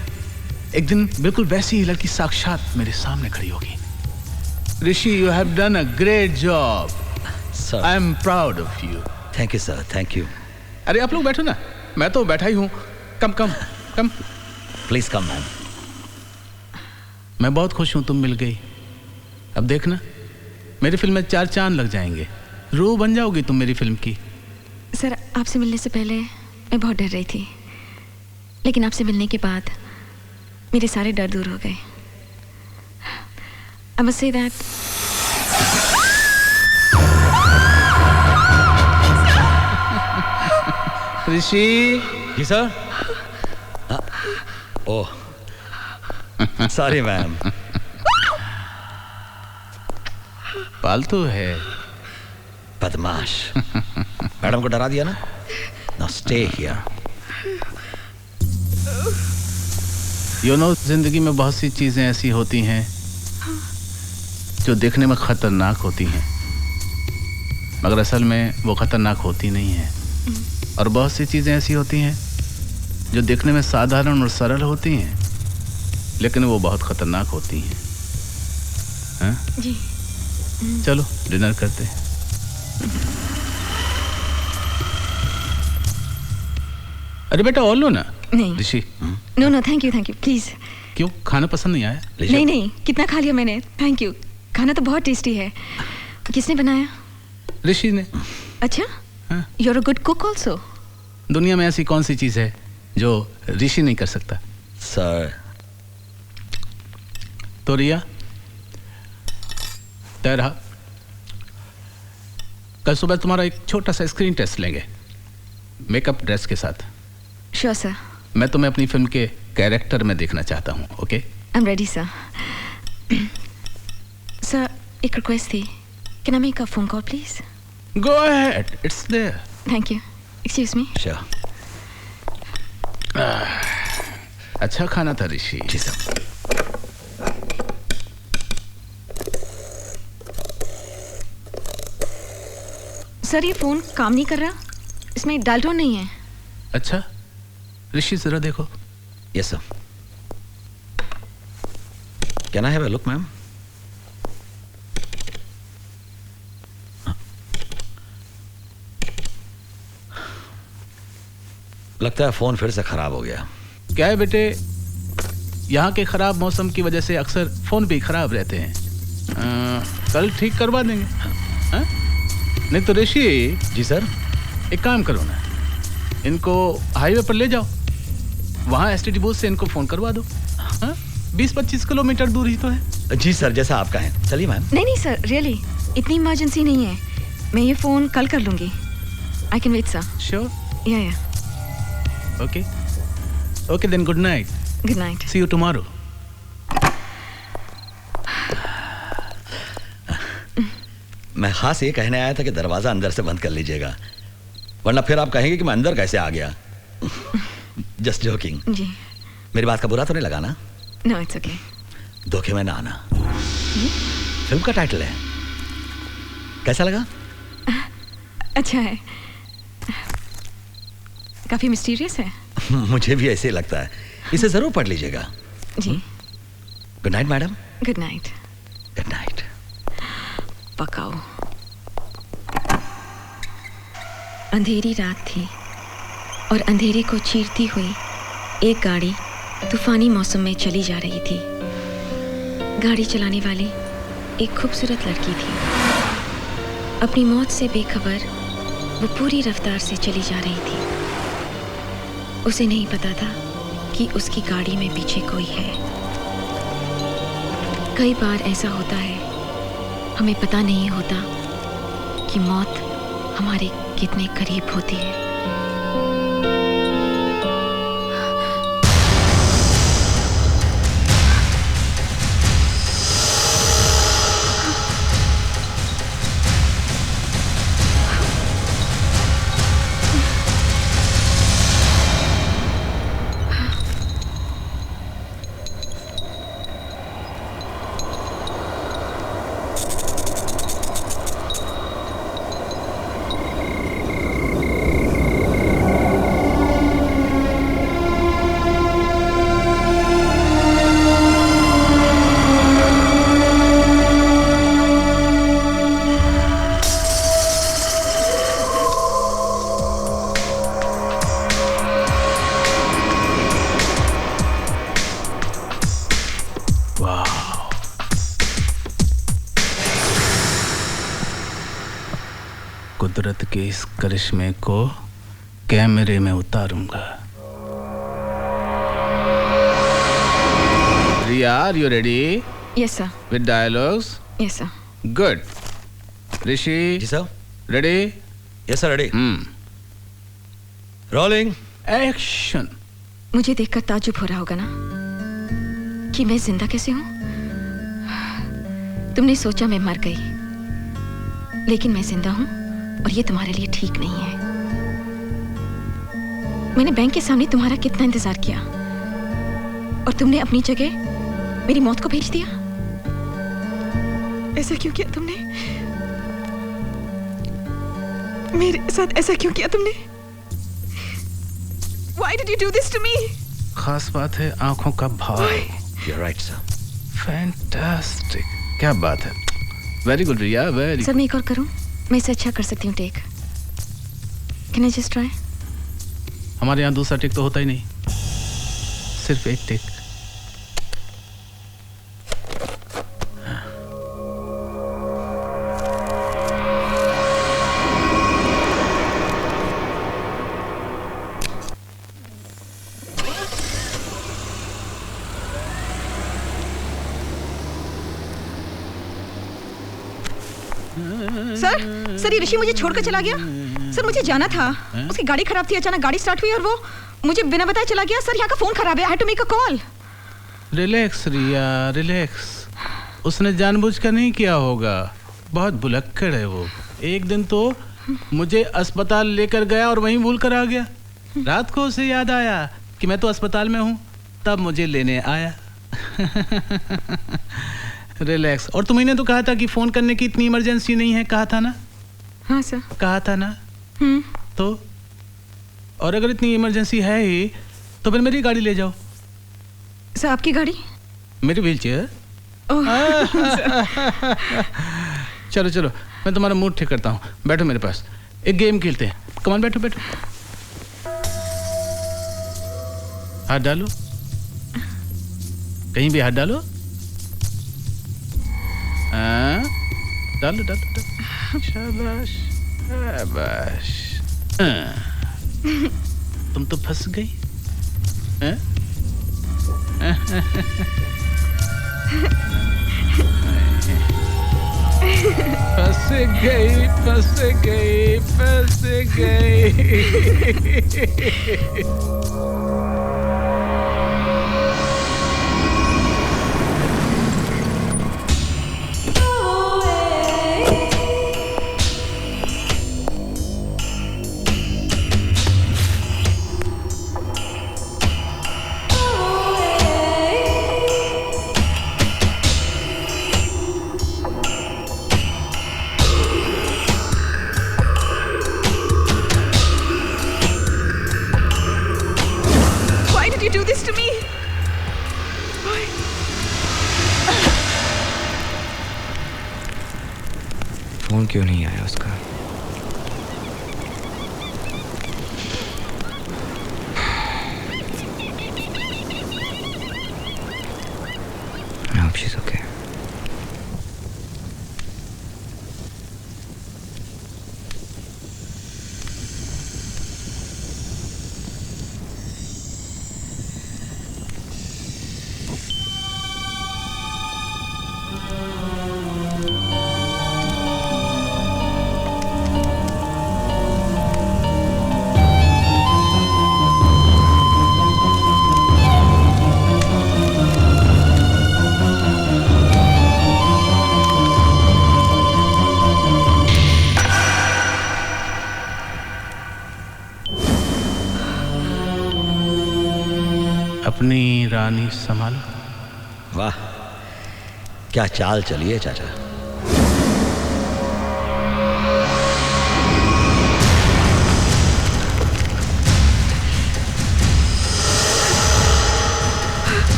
एक दिन बिल्कुल वैसी ही लड़की साक्षात मेरे सामने खड़ी होगी। ऋषि, you have done a great job. Sir. I am proud of you. Thank you, sir. Thank you. अरे आप लोग बैठो ना, मैं तो बैठा ही हूँ। कम कम कम। Please come, ma'am. मैं बहुत खुश हूँ तुम मिल गई। अब देखना, मेरी फिल्म में 4 चांद लग जाएंगे। रूह बन जाओगी तुम मेरी फिल्म की। सर, आपसे मिलने से पहले मैं बहुत डर रही थी, लेकिन आपसे मिलने के बाद मेरे सारे डर दूर हो गए। I must say that. Rishi. जी सर। Oh, sorry ma'am. पालतू है। बदमाश। मैडम को डरा दिया ना? Now stay here. You know, जिंदगी में बहुत सी चीजें ऐसी होती हैं जो देखने में खतरनाक होती हैं, मगर असल में वो खतरनाक होती नहीं हैं। और बहुत सी चीजें ऐसी होती हैं जो देखने में साधारण और सरल होती हैं, लेकिन वो बहुत खतरनाक होती हैं। हाँ? जी। चलो डिनर करते हैं। अरे बेटा और लो ना। नहीं Rishi no no thank you please. क्यों, खाना पसंद नहीं आया? नहीं नहीं, कितना खा लिया मैंने, थैंक यू। खाना तो बहुत टेस्टी है। किसने बनाया? ऋषि ने। अच्छा, you are a good cook also. दुनिया में ऐसी कौन सी चीज है जो ऋषि नहीं कर सकता? सर तो रिया तय रहा, कल सुबह तुम्हारा एक छोटा सा स्क्रीन टेस्ट लेंगे मेकअप ड्रेस के साथ। Sure sir. मैं तुम्हें अपनी फिल्म के कैरेक्टर में देखना चाहता हूँ। Okay? I am ready sir. Sir एक रिक्वेस्ट थी, can I make a phone call please? Go ahead, it's there. Thank you, excuse me. Sure. अच्छा खाना था ऋषि। जी सर। सर ये फोन काम नहीं कर रहा, इसमें डायल टोन नहीं है। अच्छा ऋषि जरा देखो। Yes sir. Can I have a look ma'am? लगता है फोन फिर से खराब हो गया। क्या है बेटे, यहाँ के खराब मौसम की वजह से अक्सर फोन भी खराब रहते हैं। कल ठीक करवा देंगे। हाँ? नहीं तो ऋषि। जी सर। एक काम करो ना, इनको हाईवे पर ले जाओ, वहाँ एसटीडी बूथ से इनको फोन करवा दो। 20-25 किलोमीटर दूर ही तो है। जी सर, जैसा आप कहें। चलिए मैम। नहीं नहीं सर, रियली इतनी इमरजेंसी नहीं है, मैं ये फोन कल कर लूंगी। I can wait sir. Sure? या okay okay then, good night. Good night, see you tomorrow. मैं खास ये कहने आया था कि दरवाजा अंदर से बंद कर लीजिएगा, वरना फिर आप कहेंगे कि मैं अंदर कैसे आ गया। Just joking. जी। मेरी बात का बुरा तो नहीं लगा ना? No it's okay. धोखे में ना आना। फिल्म का टाइटल है, कैसा लगा? अच्छा है, काफी मिस्टीरियस है। मुझे भी ऐसे ही लगता है, इसे जरूर पढ़ लीजिएगा। जी। Good night madam. Good night. Good night. पकाओ। अंधेरी रात थी और अंधेरे को चीरती हुई एक गाड़ी तूफानी मौसम में चली जा रही थी। गाड़ी चलाने वाली एक खूबसूरत लड़की थी। अपनी मौत से बेखबर वो पूरी रफ्तार से चली जा रही थी। उसे नहीं पता था कि उसकी गाड़ी में पीछे कोई है। कई बार ऐसा होता है, हमें पता नहीं होता कि मौत हमारे कितने करीब होती है। कुदरत के इस करिश्मे को कैमरे में उतारूंगा। Riya, are you ready? Yes sir. With dialogues? Yes sir. Good. Rishi? जी sir. Ready? Yes sir, ready. Rolling action. मुझे देखकर ताज्जुब हो रहा होगा ना कि मैं जिंदा कैसे हूं। तुमने सोचा मैं मर गई, लेकिन मैं जिंदा हूं और ये तुम्हारे लिए ठीक नहीं है। मैंने बैंक के सामने तुम्हारा कितना इंतजार किया और तुमने अपनी जगह मेरी मौत को भेज दिया। ऐसा क्यों किया तुमने? मेरे साथ ऐसा क्यों किया तुमने? Why did you do this to me? खास बात है आंखों का भाव। You're right, sir. Fantastic. क्या बात है। Very good, रिया, very. सर मैं एक और करूं? मैं इसे अच्छा कर सकती हूँ take. Can I just try? हमारे यहाँ दूसरा टेक तो होता ही नहीं। सिर्फ एक टेक। सर ये ऋषि मुझे छोड़कर चला गया। सर मुझे जाना था, उसकी गाड़ी खराब थी, अचानक गाड़ी स्टार्ट हुई और वो मुझे बिना बताए चला गया। सर यहाँ का फोन खराब है, I had to make a call. Relax Riya, relax. उसने जानबूझकर नहीं किया होगा, बहुत भुलक्कड़ है वो। एक दिन तो मुझे अस्पताल लेकर गया और वहीं भूल कर आ गया। रात को उसे याद आया कि मैं तो अस्पताल में हूँ, तब मुझे लेने आया। रिलैक्स। और तुम्हें तो कहा था कि फोन करने की इतनी इमरजेंसी नहीं है, कहा था ना? हाँ सर। कहा था ना? तो और अगर इतनी इमरजेंसी है ही तो फिर मेरी गाड़ी ले जाओ। सर आपकी गाड़ी? मेरी व्हील चेयर। चलो चलो, मैं तुम्हारा मूड ठीक करता हूँ। बैठो मेरे पास, एक गेम खेलते हैं। कमान, बैठो बैठो। हाथ डालो, कहीं भी हाथ डालो। हाँ, डालो डालो डालो। शाबाश शाबाश। तुम तो फंस गई। फंस गई फंस गई फंस गई। फोन क्यों नहीं आया उसका? I hope she's okay. अपनी रानी संभालो। वाह, क्या चाल चली है चाचा।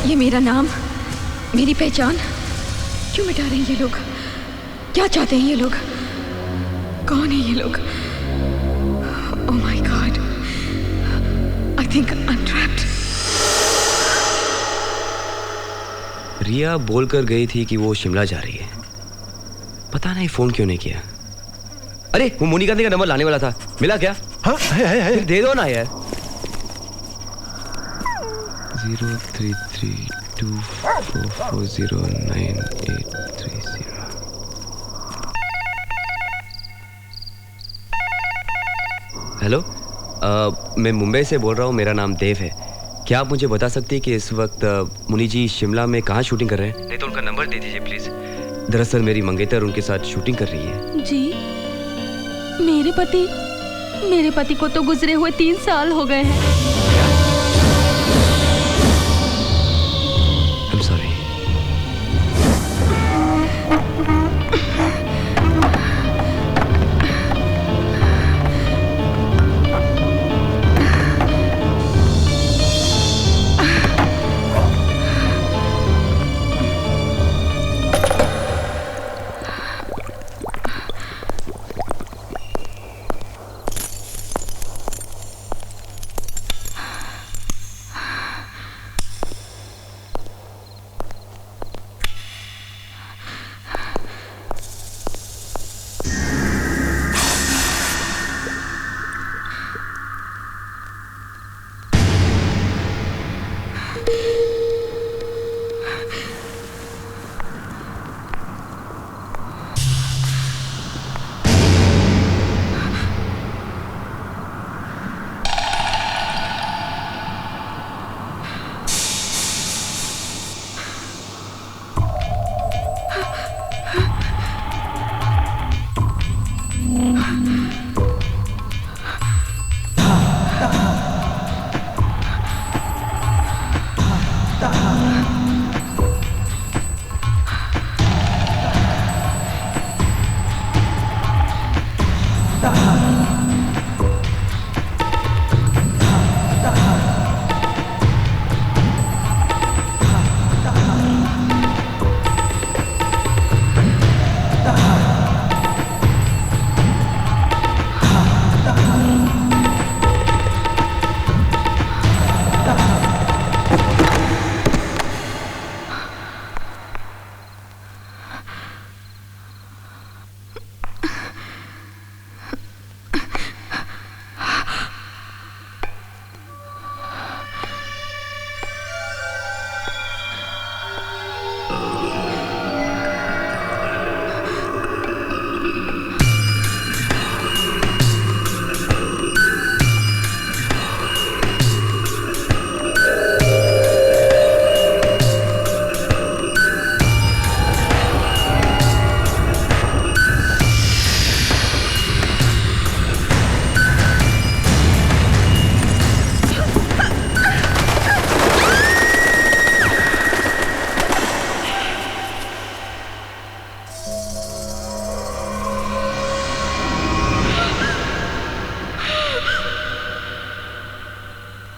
ये मेरा नाम, मेरी पहचान क्यों मिटा रहे हैं ये लोग? क्या चाहते हैं ये लोग? कौन है ये लोग? Oh my God, I think I'm trapped. रिया बोलकर गई थी कि वो शिमला जा रही है। पता नहीं फोन क्यों नहीं किया। अरे वो मोनिका का नंबर लाने वाला था, मिला क्या? हाँ है। दे दो ना यार। 033244098830। हेलो, मैं मुंबई से बोल रहा हूँ, मेरा नाम देव है। क्या आप मुझे बता सकती हैं कि इस वक्त मुनि जी शिमला में कहाँ शूटिंग कर रहे हैं? नहीं तो उनका नंबर दे दीजिए प्लीज। दरअसल मेरी मंगेतर उनके साथ शूटिंग कर रही है। जी, मेरे पति को तो गुजरे हुए 3 साल हो गए हैं। I'm sorry.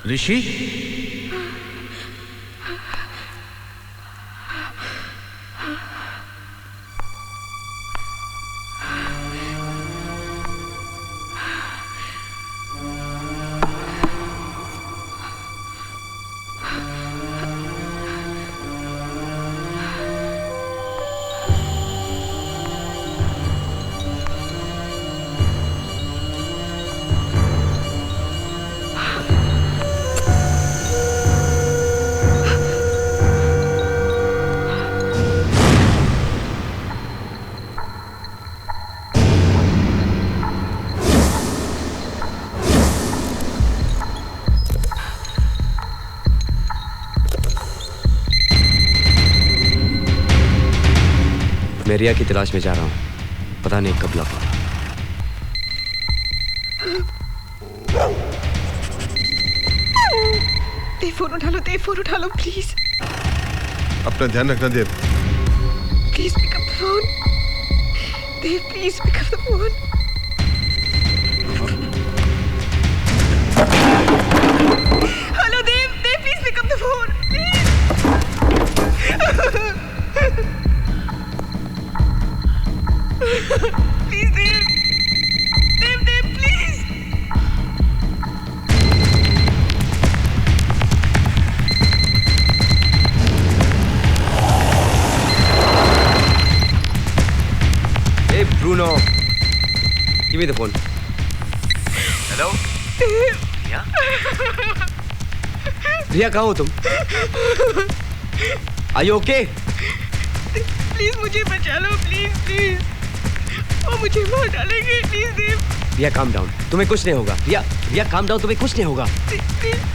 ऋषि, मैं रिया की तलाश में जा रहा हूँ, पता नहीं कब लौटूंगा। देव फोन उठा लो, देव फोन उठा लो प्लीज। अपना ध्यान रखना Dev. Please pick up the phone. Dev please pick up the phone. Hello Dev, Dev please pick up the phone please. Dev, Dev, Dev please. Hey Bruno, give me the phone. Hello? Riya? Riya कहाँ हो तुम? Are you okay? प्लीज मुझे बचा लो, please please. वो मुझे मार डालेंगे, please Dev. Riya calm down, तुम्हें कुछ नहीं होगा। रिया काम डाउन, तुम्हें कुछ नहीं होगा। प्लीज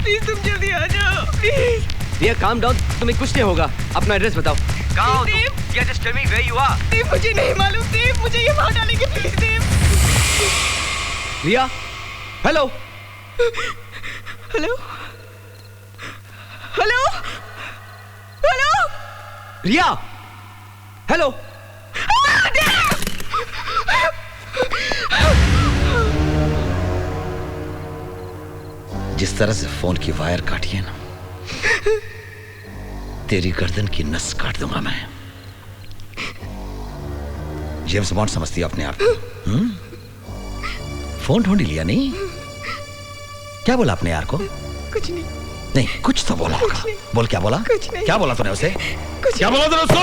प्लीज तुम जल्दी आ जाओ प्लीज। रिया काम डाउन, तुम्हें कुछ नहीं होगा। अपना एड्रेस बताओ। कहाँ हो तुम? Yeah, just tell me where you are. देव मुझे नहीं मालूम, देव मुझे ये मार डालेंगे, please Dev. Riya, hello hello hello hello Riya, hello. जिस तरह से फोन की वायर काटी है ना, तेरी गर्दन की नस काट दूंगा मैं। जेम्स बॉन्ड समझती है अपने आप को। फोन ढूंढ लिया नहीं? क्या बोला अपने यार को? कुछ नहीं। नहीं, कुछ तो बोला होगा। बोल, क्या बोला? कुछ नहीं। क्या बोला तूने उसे? क्या बोला तूने उसको?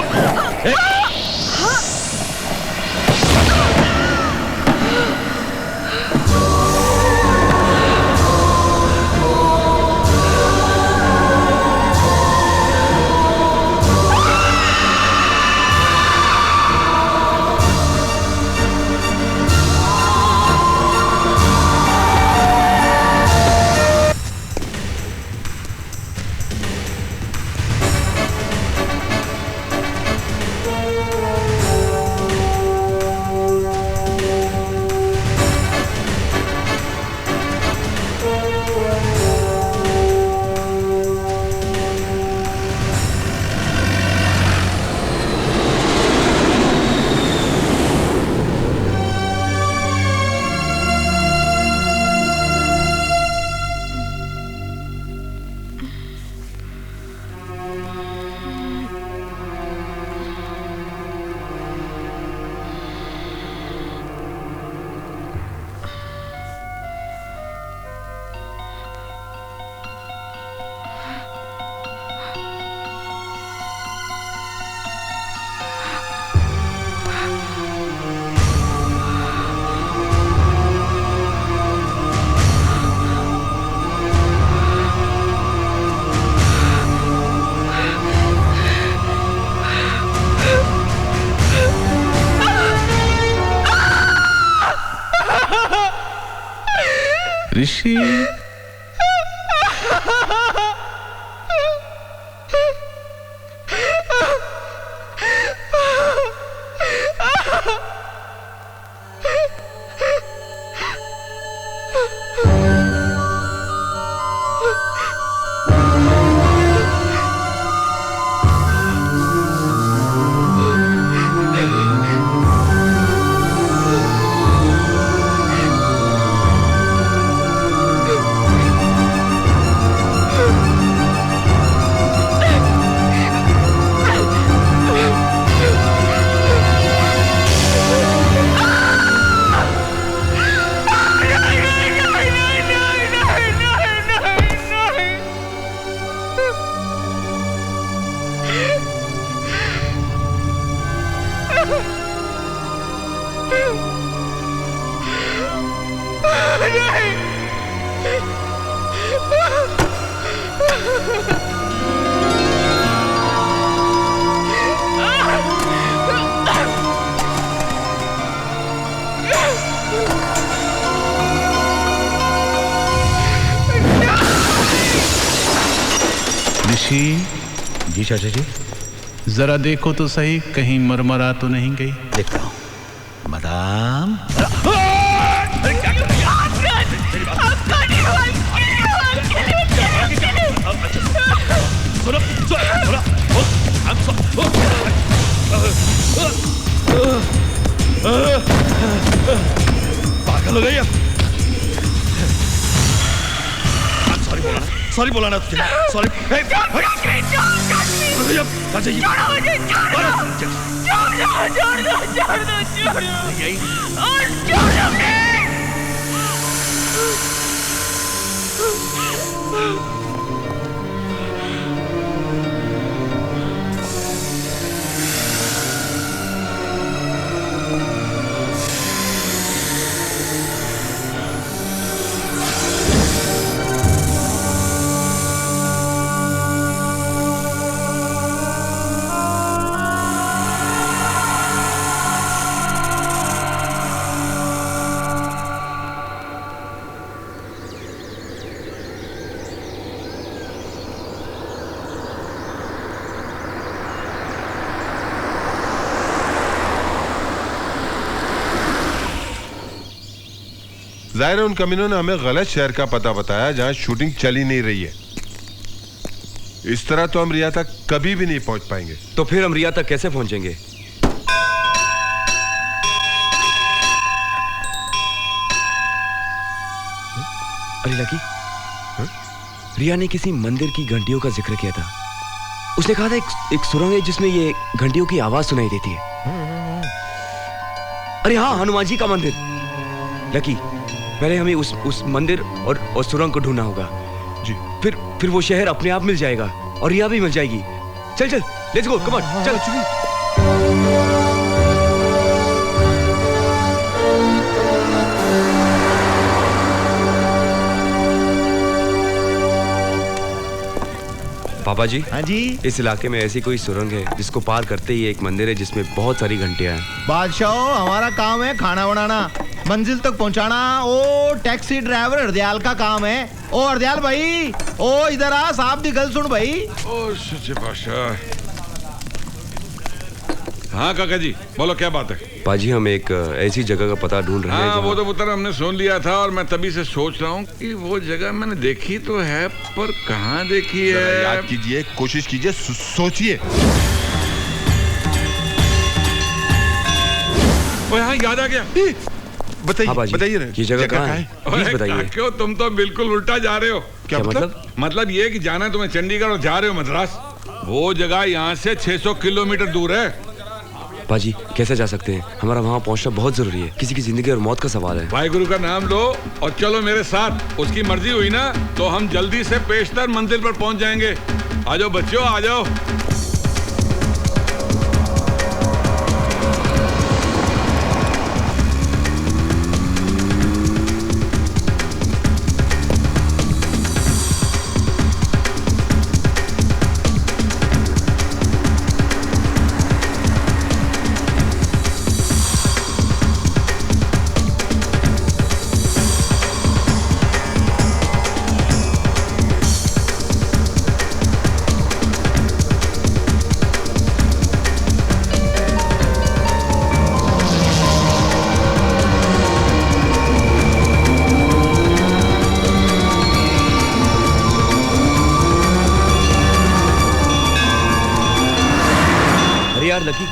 ऋषि, ऋषि जी चाचा जी। जरा देखो तो सही, कहीं मरमरा तो नहीं गई। देखता हूँ। मदाम पागल हो गई अब। सॉरी बोला ना तुझे। सॉरी। जाहिर है उन कमीनों ने हमें गलत शहर का पता बताया जहां शूटिंग चली नहीं रही है। इस तरह तो हम रिया तक कभी भी नहीं पहुंच पाएंगे। तो फिर हम रिया तक कैसे पहुंचेंगे? अरे लकी, रिया ने किसी मंदिर की घंटियों का जिक्र किया था। उसने कहा था एक सुरंग है जिसमें ये घंटियों की आवाज सुनाई देती है। अरे हाँ, हनुमान जी का मंदिर। लकी, पहले हमें उस मंदिर और सुरंग को ढूंढना होगा जी। फिर वो शहर अपने आप मिल जाएगा और रिया भी मिल जाएगी। चल चल, लेट्स गो, कम ऑन, चल। पापा जी। हाँ जी। इस इलाके में ऐसी कोई सुरंग है जिसको पार करते ही एक मंदिर है जिसमें बहुत सारी घंटियां हैं। बादशाह, हमारा काम है खाना बनाना, मंजिल तक पहुंचाना। ओ टैक्सी ड्राइवर हरदयाल का काम है। ओ हरदयाल भाई, ओ इधर आ, साहब दी गल सुन भाई। ओ सच्चे बादशाह। हाँ काका जी, बोलो क्या बात है? पाजी, हम एक ऐसी जगह का पता ढूंढ रहे हैं। हाँ, वो तो पुत्र हमने सुन लिया था और मैं तभी से सोच रहा हूँ कि वो जगह मैंने देखी तो है, पर कहाँ देखी है? याद कीजिए, कोशिश कीजिए, सोचिए। हाँ, याद आ गया। बताइए, बताइए ये जगह कहाँ है? प्लीज बताइए। क्यों, तुम तो बिल्कुल उल्टा जा रहे हो। क्या मतलब? मतलब ये कि जाना तुम्हें चंडीगढ़ और जा रहे हो मद्रास। वो जगह यहाँ से 600 किलोमीटर दूर है। पाजी, कैसे जा सकते हैं? हमारा वहाँ पहुँचना बहुत जरूरी है। किसी की जिंदगी और मौत का सवाल है। भाई गुरु का नाम लो और चलो मेरे साथ। उसकी मर्जी हुई ना तो हम जल्दी से पेशतर मंजिल पर पहुँच जाएंगे। आ जाओ बच्चों, आ जाओ। लकी,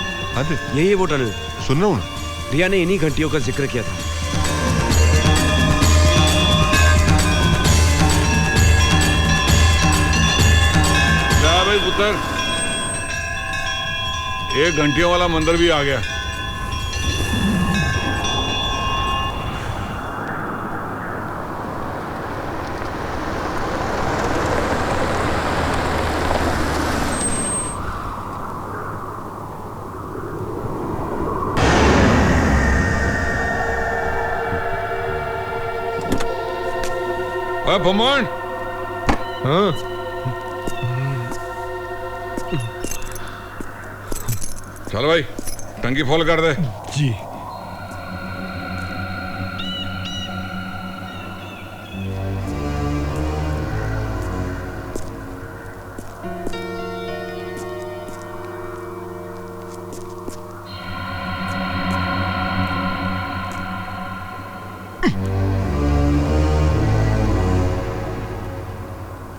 यही है वो टनल। सुन रहा हूँ। रिया ने इन्हीं घंटियों का जिक्र किया था। जा भाई पुत्र, एक घंटियों वाला मंदिर भी आ गया। ओए फुमन। हाँ। चल भाई टंकी फुल कर दे। जी।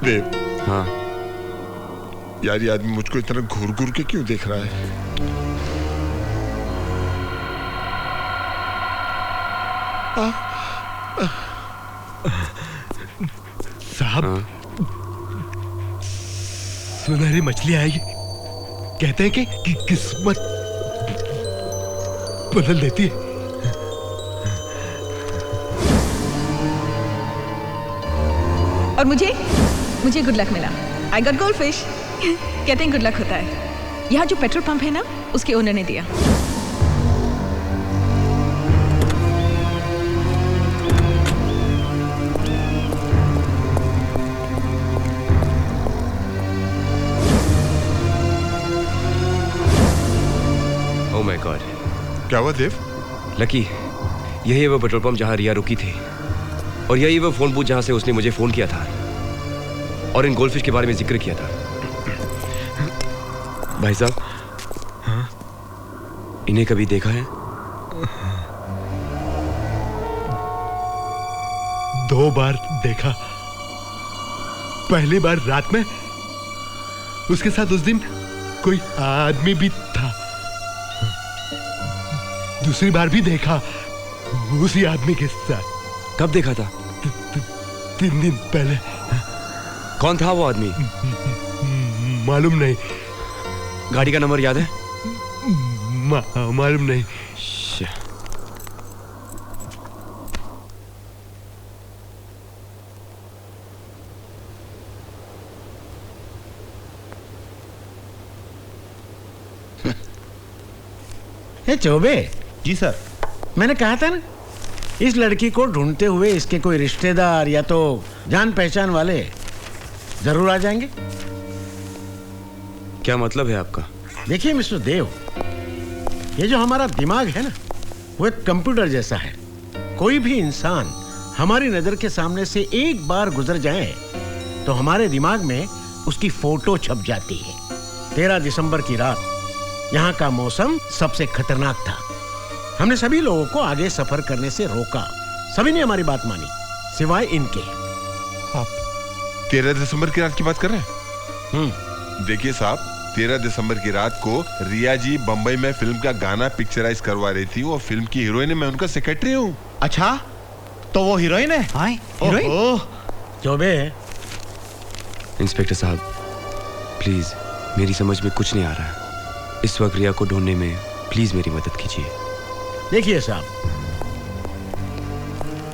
देव। हाँ यार ये आदमी मुझको इतना घूर घूर के क्यों देख रहा है? साहब सुनहरी मछली आएगी, कहते हैं कि किस्मत बदल देती है। और मुझे गुड लक मिला। I got gold fish. कहते हैं गुड लक होता है। यहाँ जो पेट्रोल पंप है ना, उसके ओनर ने दिया। Oh my God. क्या हुआ देव? लकी, यही है वो पेट्रोल पंप जहाँ रिया रुकी थी, और यही वो फोन बूथ जहाँ से उसने मुझे फोन किया था और इन गोल्डफिश के बारे में जिक्र किया था। भाई साहब, इन्हें कभी देखा है? 2 बार देखा। पहली बार रात में, उसके साथ उस दिन कोई आदमी भी था। दूसरी बार भी देखा उसी आदमी के साथ। कब देखा था? 3 दिन पहले। कौन था वो आदमी? मालूम नहीं। गाड़ी का नंबर याद है? मालूम नहीं। चौबे। जी सर। मैंने कहा था ना, इस लड़की को ढूंढते हुए इसके कोई रिश्तेदार या तो जान पहचान वाले जरूर आ जाएंगे। क्या मतलब है आपका? देखिए मिस्टर देव, ये जो हमारा दिमाग है ना, वो एक कंप्यूटर जैसा है। कोई भी इंसान हमारी नजर के सामने से एक बार गुजर जाए तो हमारे दिमाग में उसकी फोटो छप जाती है। 13 दिसंबर की रात यहाँ का मौसम सबसे खतरनाक था। हमने सभी लोगों को आगे सफर करने से रोका। सभी ने हमारी बात मानी, सिवाय इनके। आप 13 दिसंबर की रात की बात कर रहे हैं? देखिए साहब, 13 दिसंबर की रात को रिया जी बंबई में फिल्म का गाना पिक्चराइज करवा रही थी। वो फिल्म की हीरोइन है, मैं उनका सेक्रेटरी हूँ। अच्छा, तो वो हीरोइन है? हाँ, हीरोइन। चौबे। इंस्पेक्टर साहब, प्लीज, मेरी समझ में कुछ नहीं आ रहा है। इस वक्त रिया को ढूंढने में प्लीज मेरी मदद कीजिए। देखिए साहब,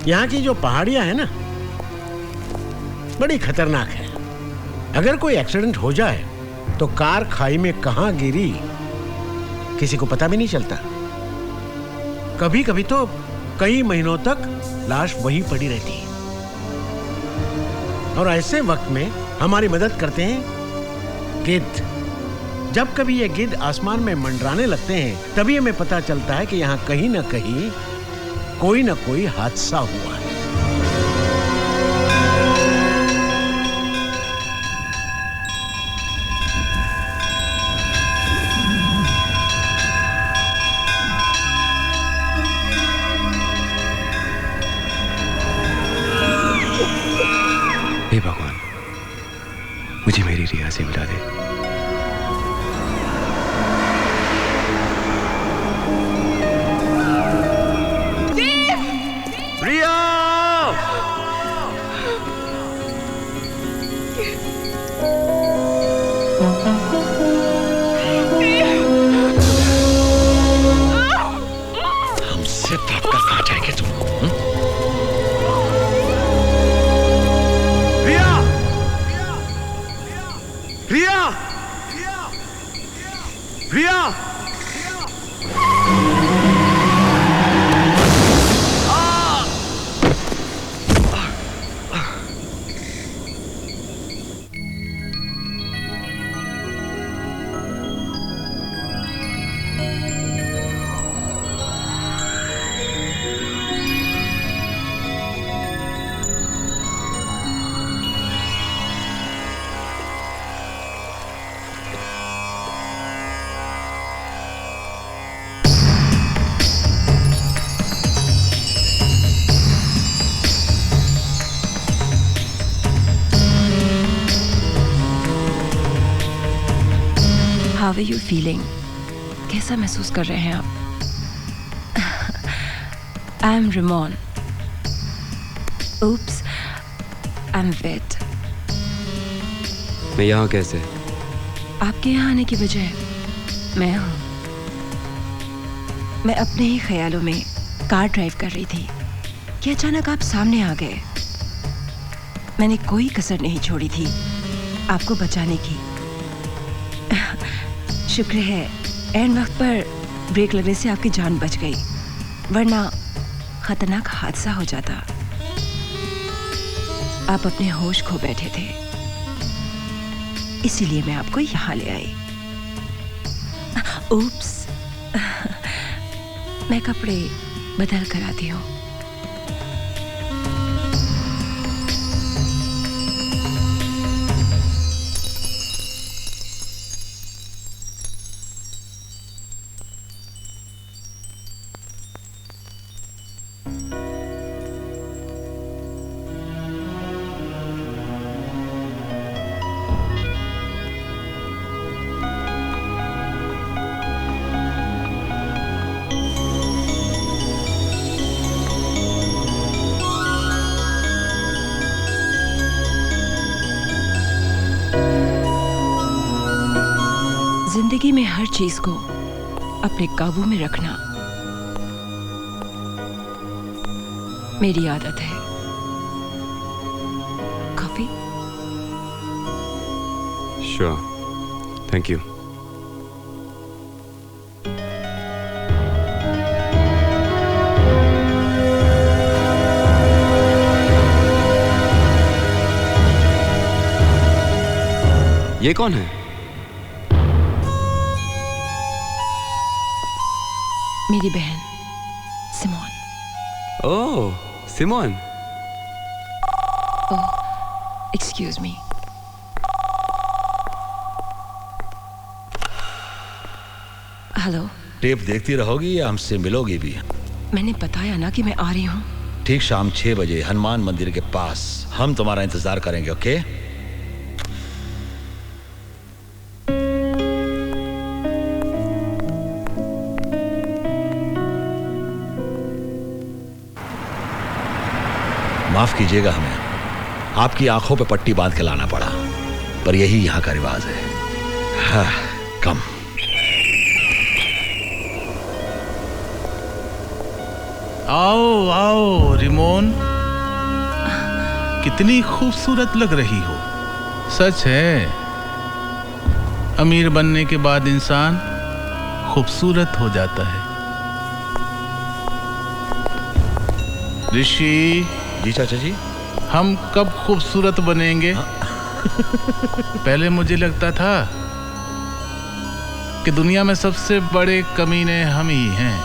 यहाँ की जो पहाड़ियां है ना, बड़ी खतरनाक है। अगर कोई एक्सीडेंट हो जाए तो कार खाई में कहां गिरी किसी को पता भी नहीं चलता। कभी कभी तो कई महीनों तक लाश वहीं पड़ी रहती है। और ऐसे वक्त में हमारी मदद करते हैं गिद्ध। जब कभी ये गिद्ध आसमान में मंडराने लगते हैं, तभी हमें पता चलता है कि यहाँ कहीं ना कहीं कोई ना कोई हादसा हुआ है। हे भगवान, मुझे मेरी रिया से मिला दे। हमसे भागकर कहाँ जाएंगे तुम? Riya! Riya! Riya! How are you feeling? कैसा महसूस कर रहे हैं आप? I am Rimon. Oops, I'm wet. मैं यहाँ कैसे? आपके यहाँ आने की वजह मैं हूँ। मैं अपने ही ख्यालों में कार ड्राइव कर रही थी कि अचानक आप सामने आ गए। मैंने कोई कसर नहीं छोड़ी थी आपको बचाने की। शुक्र है एंड वक्त पर ब्रेक लगने से आपकी जान बच गई, वरना खतरनाक हादसा हो जाता। आप अपने होश खो बैठे थे, इसीलिए मैं आपको यहाँ ले आई। ऊप्स, मैं कपड़े बदल कर आती हूँ। जिंदगी में हर चीज को अपने काबू में रखना मेरी आदत है। कॉफी? Sure, thank you. ये कौन है? मेरी बहन सिमोन। ओह, सिमोन। ओह, एक्सक्यूज मी। हेलो। टेप देखती रहोगी या हमसे मिलोगी भी? मैंने बताया ना कि मैं आ रही हूँ। ठीक शाम 6 बजे हनुमान मंदिर के पास हम तुम्हारा इंतजार करेंगे, ओके? माफ कीजिएगा, हमें आपकी आंखों पे पट्टी बांध के लाना पड़ा, पर यही यहां का रिवाज है। हाँ, कम। आओ आओ रिमोन, कितनी खूबसूरत लग रही हो। सच है, अमीर बनने के बाद इंसान खूबसूरत हो जाता है। ऋषि। जी चाचा जी। हम कब खूबसूरत बनेंगे? पहले मुझे लगता था कि दुनिया में सबसे बड़े कमीने हम ही हैं,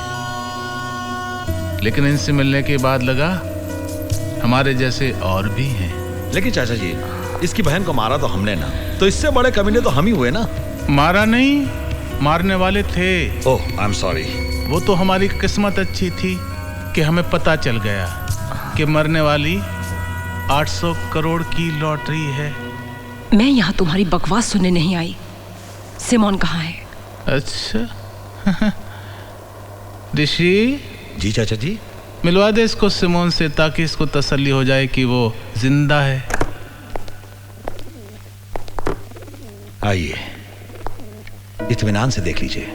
लेकिन इनसे मिलने के बाद लगा हमारे जैसे और भी हैं। लेकिन चाचा जी, इसकी बहन को मारा तो हमने ना, तो इससे बड़े कमीने तो हम ही हुए ना। मारा नहीं, मारने वाले थे। ओह, आई एम सॉरी। वो तो हमारी किस्मत अच्छी थी कि हमें पता चल गया कि मरने वाली 800 करोड़ की लॉटरी है। मैं यहाँ तुम्हारी बकवास सुनने नहीं आई। सिमोन कहाँ है? अच्छा। ऋषि। जी चाचा जी। मिलवा दे इसको सिमोन से, ताकि इसको तसल्ली हो जाए कि वो जिंदा है। आइए, इत्मीनान से देख लीजिए।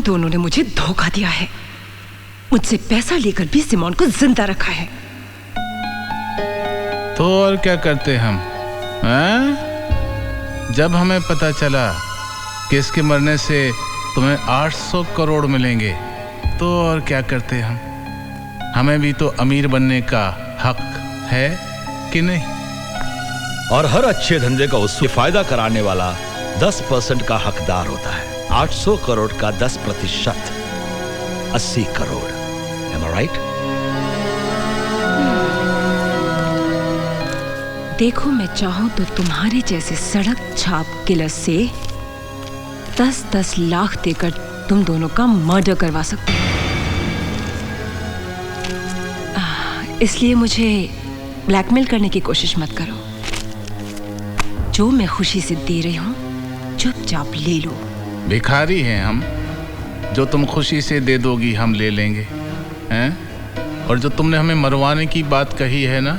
दोनों ने मुझे धोखा दिया है। मुझसे पैसा लेकर भी सिमोन को जिंदा रखा है। तो और क्या करते हम? जब हमें पता चला कि इसके मरने से तुम्हें 800 करोड़ मिलेंगे, तो और क्या करते हम? हमें भी तो अमीर बनने का हक है कि नहीं? और हर अच्छे धंधे का उससे फायदा कराने वाला 10% का हकदार होता है। 800 करोड़ का 10%, 80 करोड़। Am I right? देखो, मैं चाहूं तो तुम्हारे जैसे सड़क छाप किलर से 10-10 लाख देकर तुम दोनों का मर्डर करवा सकती हूँ। इसलिए मुझे ब्लैकमेल करने की कोशिश मत करो। जो मैं खुशी से दे रही हूँ चुपचाप ले लो। भिखारी हैं हम, जो तुम खुशी से दे दोगी हम ले लेंगे, हैं? और जो तुमने हमें मरवाने की बात कही है ना,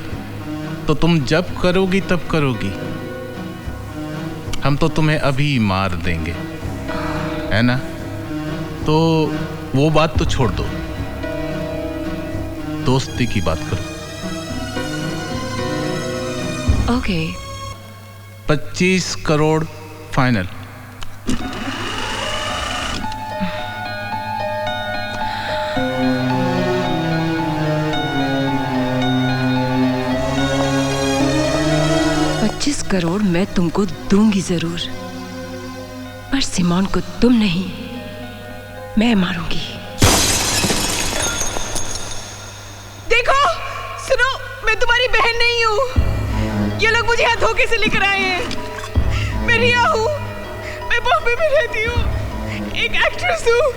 तो तुम जब करोगी तब करोगी। हम तो तुम्हें अभी मार देंगे, है ना? तो वो बात तो छोड़ दो, दोस्ती की बात करो। ओके। 25 करोड़ फाइनल। करोड़ मैं तुमको दूंगी जरूर, पर सिमोन को तुम नहीं, मैं मारूंगी। देखो, सुनो, मैं तुम्हारी बहन नहीं हूँ। ये लोग मुझे यहाँ धोखे से लेकर आए हैं। मैं रिया हूँ, मैं बॉम्बे में रहती हूँ, एक एक्ट्रेस हूँ।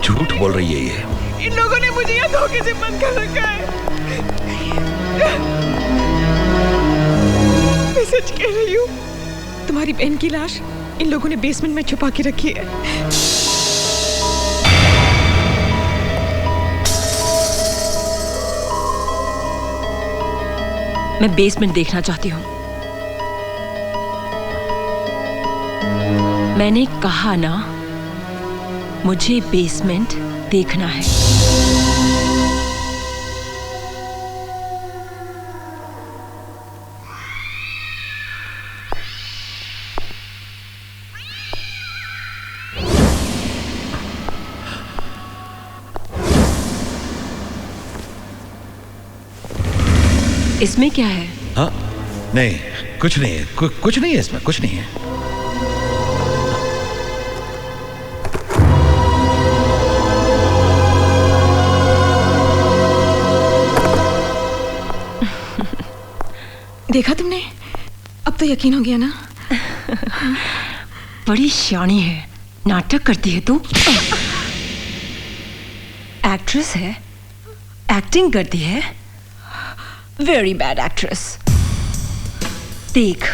झूठ बोल रही है ये। इन लोगों ने मुझे यहाँ धोखे से बंद कर रखा है। मैं सच कह रही हूँ, तुम्हारी बहन की लाश इन लोगों ने बेसमेंट में छुपा के रखी है। मैं बेसमेंट देखना चाहती हूँ। मैंने कहा ना, मुझे बेसमेंट देखना है। इसमें क्या है? हाँ, नहीं, कुछ नहीं है, कुछ नहीं है इसमें, कुछ नहीं है। देखा तुमने? अब तो यकीन हो गया ना? बड़ी शानी है, नाटक करती है तू। एक्ट्रेस है, एक्टिंग करती है, वेरी बैड एक्ट्रेस। देख,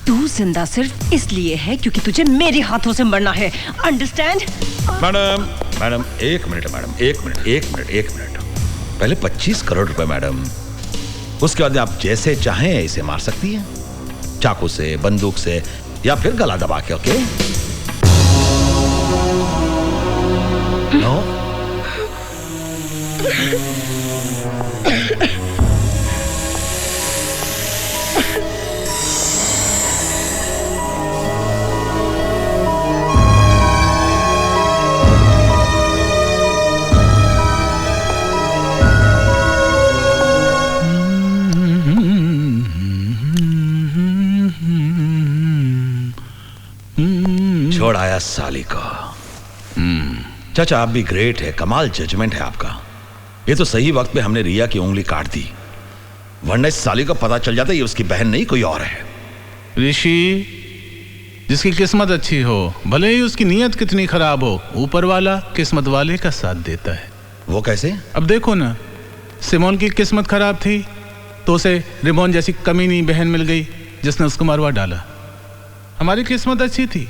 तू जिंदा सिर्फ इसलिए है क्योंकि तुझे मेरे हाथों से मरना है, अंडरस्टैंड? मैडम, एक मिनट। पहले 25 करोड़ रुपए मैडम, उसके बाद आप जैसे चाहें इसे मार सकती हैं, चाकू से, बंदूक से, या फिर गला दबा के। ओके? नो? छोड़ आया साली को। चाचा, आप भी ग्रेट है, कमाल जजमेंट है आपका। ये तो सही वक्त पे हमने रिया की उंगली काट दी, वरना इस साली को पता चल जाता ये उसकी बहन नहीं कोई और है। ऋषि, जिसकी किस्मत अच्छी हो, भले ही उसकी नीयत कितनी खराब हो, ऊपर वाला किस्मत वाले का साथ देता है। वो कैसे? अब देखो ना, सिमोन की किस्मत खराब थी तो उसे रिमोन जैसी कमीनी बहन मिल गई जिसने उसको मरवा डाला। हमारी किस्मत अच्छी थी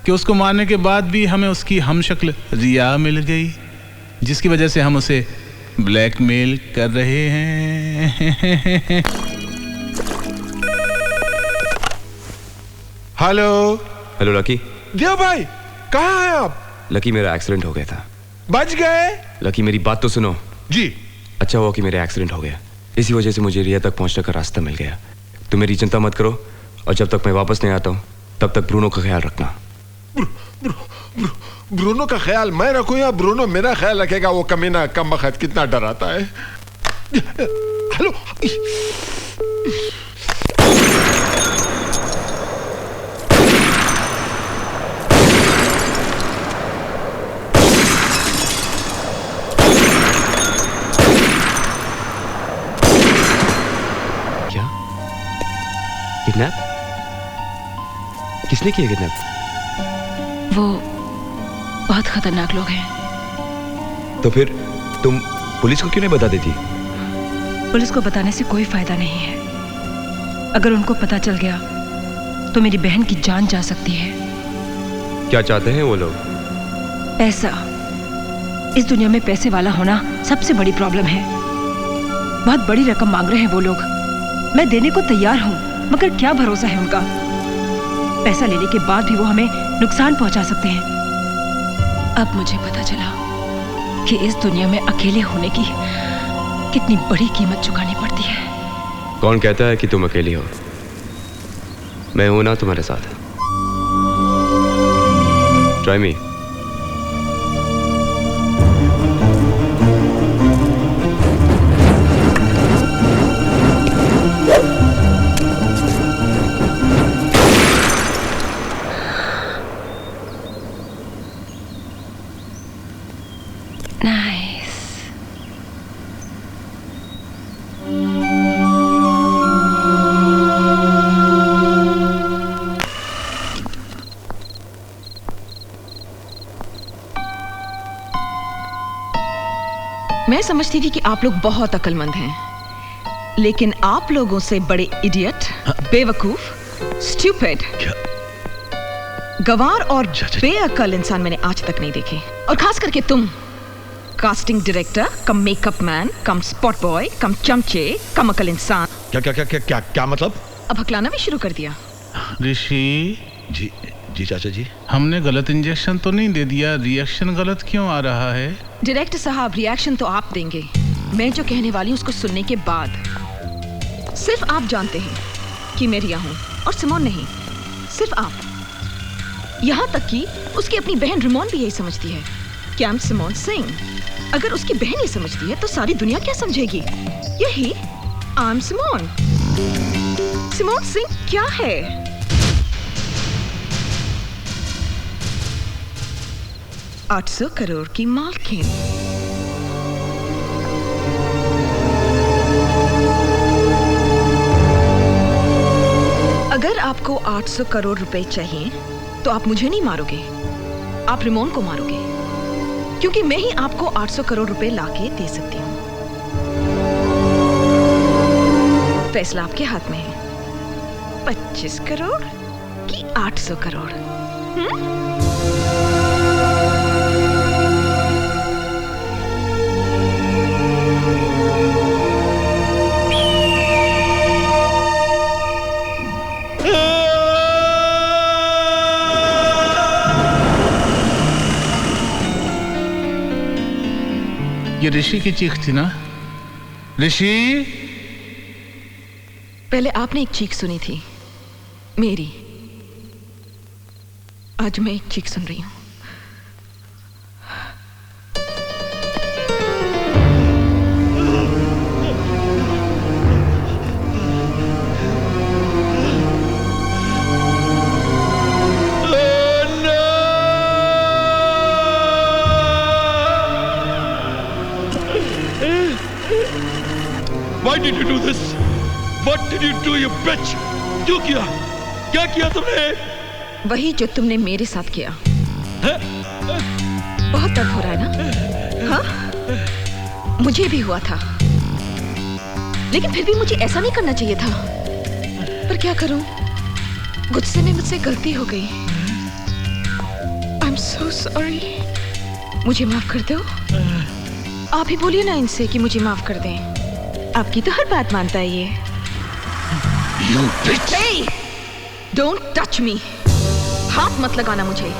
कि उसको मारने के बाद भी हमें उसकी हमशक्ल रिया मिल गई, जिसकी वजह से हम उसे ब्लैकमेल कर रहे हैं। Hello lucky. देव भाई, कहाँ हैं आप? लकी, मेरा एक्सीडेंट हो गया था। बच गए? लकी, मेरी बात तो सुनो। जी। अच्छा हुआ कि मेरा एक्सीडेंट हो गया, इसी वजह से मुझे रिया तक पहुंचने का रास्ता मिल गया। तुम मेरी चिंता मत करो, और जब तक मैं वापस नहीं आता हूँ तब तक ब्रूनो का ख्याल रखना। ब्रूनो का ख्याल मैं रखूं या ब्रूनो मेरा ख्याल रखेगा? वो कमीना कमबख्त कितना डराता है। हेलो। किडनैप? किसने किया किडनैप? वो बहुत खतरनाक लोग हैं। तो फिर तुम पुलिस को क्यों नहीं बता देती? पुलिस को बताने से कोई फायदा नहीं है। अगर उनको पता चल गया तो मेरी बहन की जान जा सकती है। क्या चाहते हैं वो लोग? पैसा। इस दुनिया में पैसे वाला होना सबसे बड़ी प्रॉब्लम है। बहुत बड़ी रकम मांग रहे हैं वो लोग। मैं देने को तैयार हूं, मगर क्या भरोसा है उनका। पैसा लेने के बाद भी वो हमें नुकसान पहुंचा सकते हैं। अब मुझे पता चला कि इस दुनिया में अकेले होने की कितनी बड़ी कीमत चुकानी पड़ती है। कौन कहता है कि तुम अकेली हो? मैं हूं ना तुम्हारे साथ। Try me. मैं समझती थी कि आप लोग बहुत अक्लमंद हैं, लेकिन आप लोगों से बड़े इडियट, बेवकूफ, स्टूपिड, गवार और बेअक्ल इंसान मैंने आज तक नहीं देखे। और खास करके तुम, casting director cum makeup man cum spot boy cum चमचे कम अकल इंसान। क्या क्या क्या क्या क्या क्या मतलब? अब हकलाना भी शुरू कर दिया। ऋषि जी जी चाचा जी, हमने गलत इंजेक्शन तो नहीं दे दिया? रिएक्शन गलत क्यों आ रहा है? डायरेक्टर साहब, रिएक्शन तो आप देंगे। मैं जो कहने वाली हूँ उसको सुनने के बाद। सिर्फ आप जानते हैं कि मैं रिया हूँ और सिमोन नहीं। सिर्फ आप। यहाँ तक कि उसकी अपनी बहन रिमोन भी यही समझती है कि आई एम सिमोन सिंह। अगर उसकी बहन ये समझती है तो सारी दुनिया क्या समझेगी? यही I am Simone. Simone Singh क्या है? 800 करोड़ की मालकिन। अगर आपको 800 करोड़ रुपए चाहिए तो आप मुझे नहीं मारोगे, आप रिमोन को मारोगे, क्योंकि मैं ही आपको 800 करोड़ रुपए लाके दे सकती हूँ। फैसला आपके हाथ में है। 25 करोड़ कि 800 करोड़? ये ऋषि की चीख थी ना? ऋषि, पहले आपने एक चीख सुनी थी मेरी, आज मैं एक चीख सुन रही हूं। Why did you do this? What did you do, you bitch? क्यों किया? क्या किया तुमने? वही जो तुमने मेरे साथ किया। बहुत दर्द हो रहा है ना? हाँ? मुझे भी हुआ था, लेकिन फिर भी मुझे ऐसा नहीं करना चाहिए था। पर क्या करूं? गुस्से में मुझसे गलती हो गई। I'm so sorry. मुझे माफ कर दो। आप ही बोलिए ना इनसे कि मुझे माफ कर दें। आपकी तो हर बात मानता है ये। You bitch! Hey! Don't touch me! हाथ मत लगाना मुझे।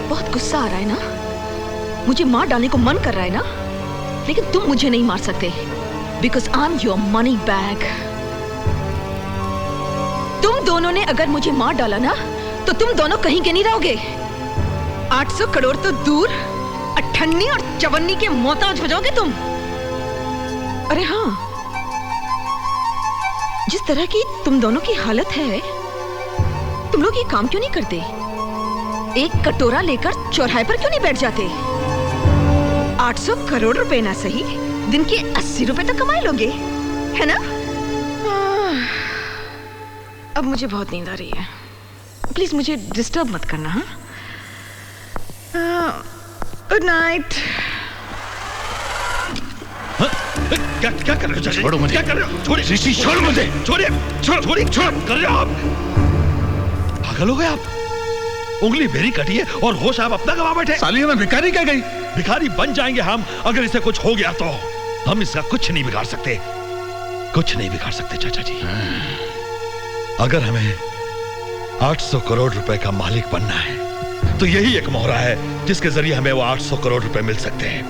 बहुत गुस्सा आ रहा है ना? मुझे मार डालने को मन कर रहा है ना? लेकिन तुम मुझे नहीं मार सकते, because I'm your money bag. तुम दोनों ने अगर मुझे मार डाला ना, तो तुम दोनों कहीं के नहीं रहोगे। 800 करोड़ तो दूर, अठन्नी और चवन्नी के मोहताज हो जाओगे तुम। अरे हाँ, जिस तरह की तुम दोनों की हालत है, तुम लोग ये काम क्यों नहीं करते? एक कटोरा लेकर चौराहे पर क्यों नहीं बैठ जाते? 800 करोड़ रुपए ना सही, दिन के 80 रुपए तक कमाए लोगे, है ना? अब मुझे बहुत नींद आ रही है, प्लीज मुझे डिस्टर्ब मत करना। हाँ, गुड नाइट। क्या कर रहे हो? छोड़ो मुझे। क्या कर रहे हो? छोड़िए ऋषि, छोड़ मुझे। छोड़िए, छोड़िए, छोड़ कर रहे हो आप? पागल हो गए आप? उंगली मेरी कटी है और होश आप अपना गवा बैठे। सालिया में भिखारी क्या गई? भिखारी बन जाएंगे हम अगर इसे कुछ हो गया तो। हम इसका कुछ नहीं बिगाड़ सकते, कुछ नहीं बिगाड़ सकते चाचा जी। अगर हमें 800 करोड़ रुपए का मालिक बनना है तो यही एक मोहरा है जिसके जरिए हमें वो 800 करोड़ रुपए मिल सकते हैं।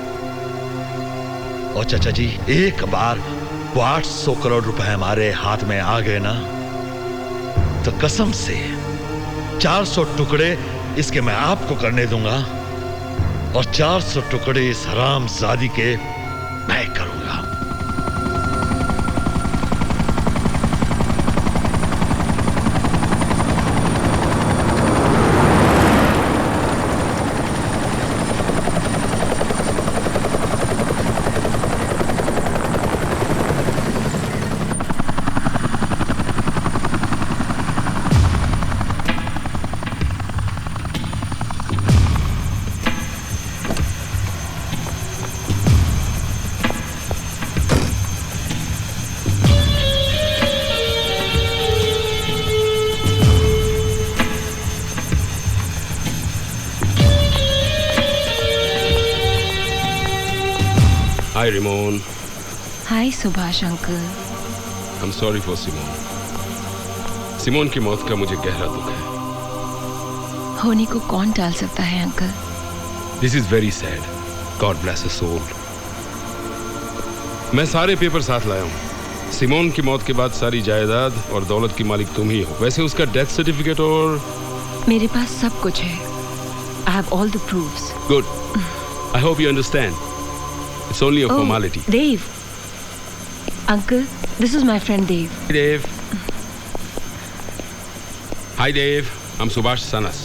और चाचा जी, एक बार वो 800 करोड़ रुपए हमारे हाथ में आ गए ना तो कसम से 400 टुकड़े इसके मैं आपको करने दूंगा और 400 टुकड़े इस हरामजादी के मैं करूंगा। Hi, Ramon. Hi Subhash uncle. I'm sorry for Simone. Simone की मौत का मुझे गहरा दुख है। होने को कौन टाल सकता है uncle? This is very sad. God bless her soul. मैं सारे पेपर साथ लाया हूँ। सिमोन की मौत के बाद सारी जायदाद और दौलत की मालिक तुम ही हो। वैसे उसका डेथ सर्टिफिकेट और मेरे पास सब कुछ है। I have all the proofs. Good. I hope you understand. It's only a formality. Dave. Uncle, this is my friend Dave. Hi, Dave. Hi, Dave. I'm Subhash Sanas.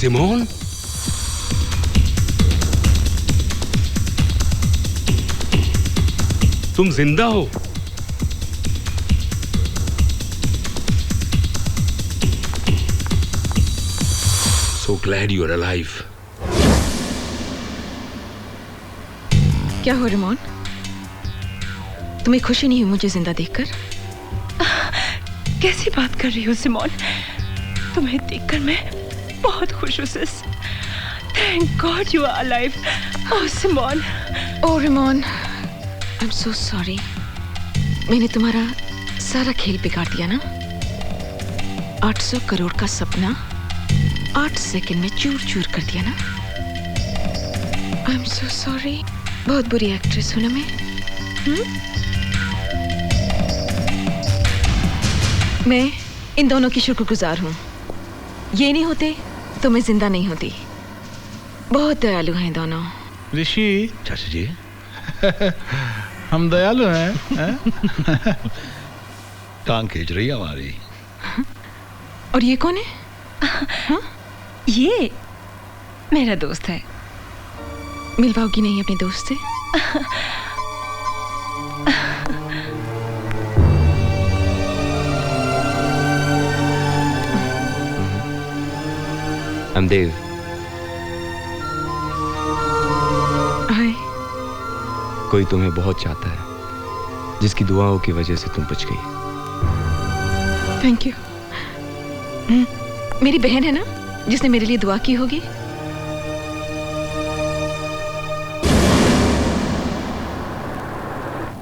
Simone, तुम जिंदा हो? So glad you are alive. क्या हो Ramon? तुम्हें खुशी नहीं हुई मुझे जिंदा देखकर? कैसी बात कर रही हो सिमोन? तुम्हें देखकर मैं बहुत खुश हूँ sis. Thank God you are alive. Oh Simone. Oh Ramon, I'm so sorry. मैंने तुम्हारा सारा खेल बिगाड़ दिया ना। 800 करोड़ का सपना 8 सेकंड में चूर चूर कर दिया ना। I'm so sorry. बहुत बुरी एक्ट्रेस हूँ ना मैं। मैं इन दोनों की शुक्रगुजार हूँ। ये नहीं होते तो मैं जिंदा नहीं होती। बहुत दयालु हैं दोनों। ऋषि। चाचा जी। हम दयालु हैं। टांग खींच रही है हमारी। और ये कौन है? ये मेरा दोस्त है। मिलवाओगी नहीं अपने दोस्त से? I'm Dave. हाय। कोई तुम्हें बहुत चाहता है, जिसकी दुआओं की वजह से तुम बच गई। Thank you. मेरी बहन है ना जिसने मेरे लिए दुआ की होगी।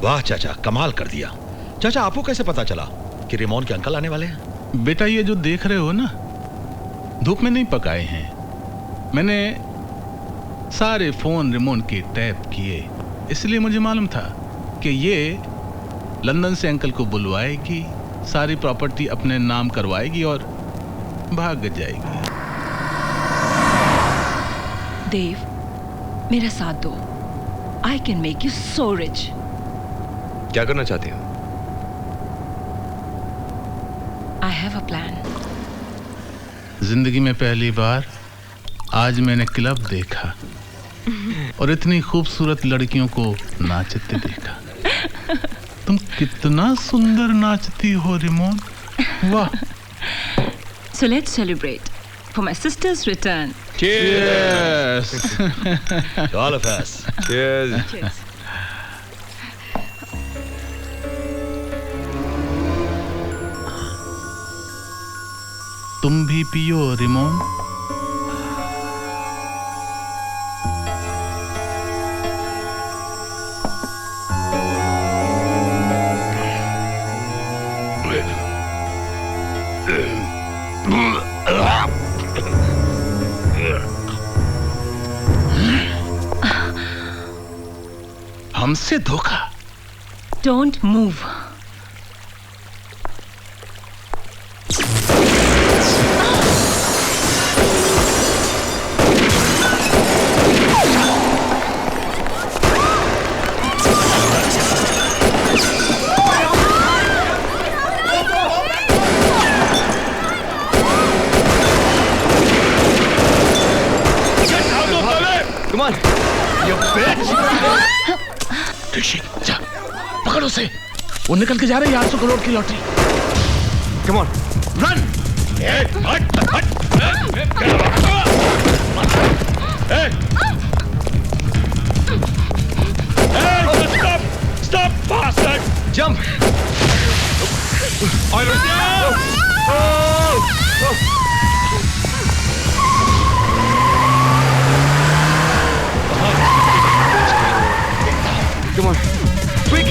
वाह चाचा, कमाल कर दिया। चाचा, आपको कैसे पता चला कि रेमोन के अंकल आने वाले हैं? बेटा, ये जो देख रहे हो ना, धूप में नहीं पकाए हैं। मैंने सारे फोन रेमोन के टैप किए, इसलिए मुझे मालूम था कि ये लंदन से अंकल को बुलवाएगी, सारी प्रॉपर्टी अपने नाम करवाएगी और भाग जाएगी। देव, मेरा साथ दो। I can make you so rich. क्या करना चाहते हो? I have a plan. जिंदगी में पहली बार आज मैंने क्लब देखा और इतनी खूबसूरत लड़कियों को नाचते देखा। तुम कितना सुंदर नाचती हो रिमोन, वाह। So let's celebrate for my sister's return. Cheers. To all of us. Cheers. Cheers. तुम भी पियो रिमोन। हमसे धोखा। Don't move. Come on, you bitch! ऋषि, जा, पकड़ उसे। वो निकल के जा रही है 800 करोड़ की lottery. Come on, run! Stop! Stop, bastard! Jump! Come on, quick!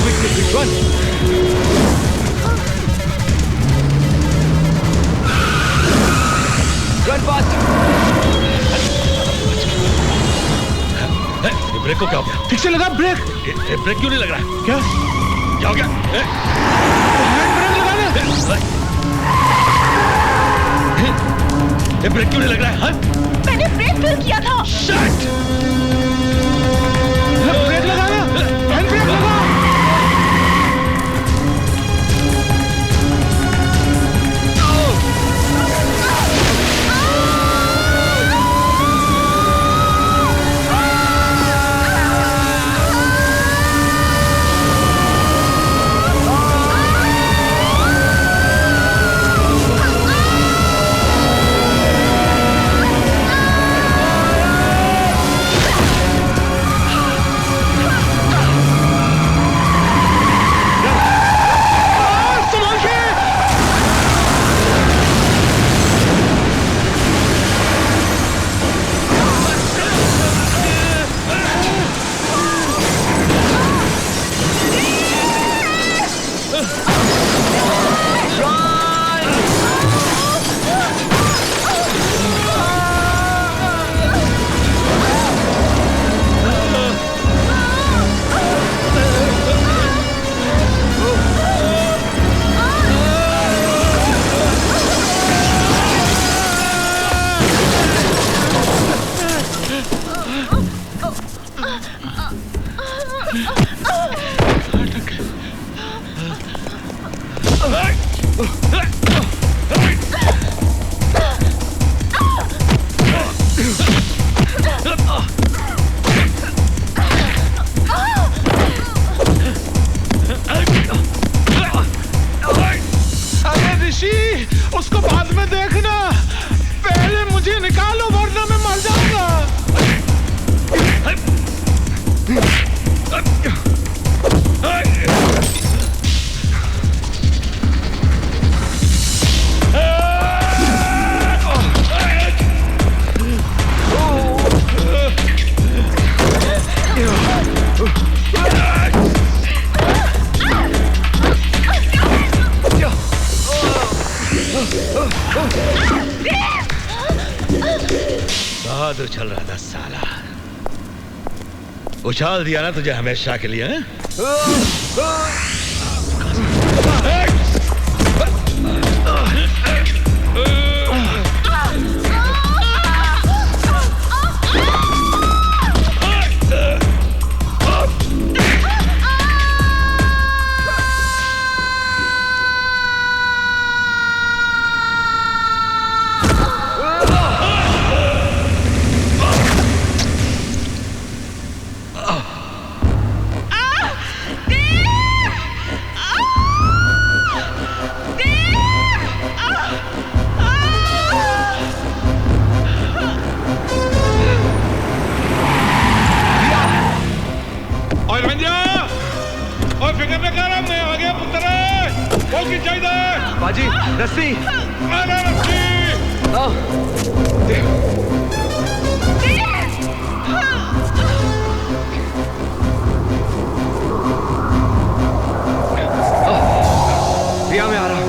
Quick, run! Run fast! ये ब्रेक को क्या हो गया? ठीक से लगा ब्रेक। ये ब्रेक क्यों नहीं लग रहा है? क्या? क्या हो गया? ये ब्रेक क्यों नहीं लग रहा है? हाँ? मैंने ब्रेक फेल किया था। Shit! ब्रेक लगाया, हैंड ब्रेक लगा। उसको बाद में देखना, पहले मुझे निकालो वरना मैं मर जाऊंगा। बहादुर चल रहा था साला। उछाल दिया ना तुझे हमेशा के लिए, हैं? बाजी रस्सी रिया मैं आ रहा हूँ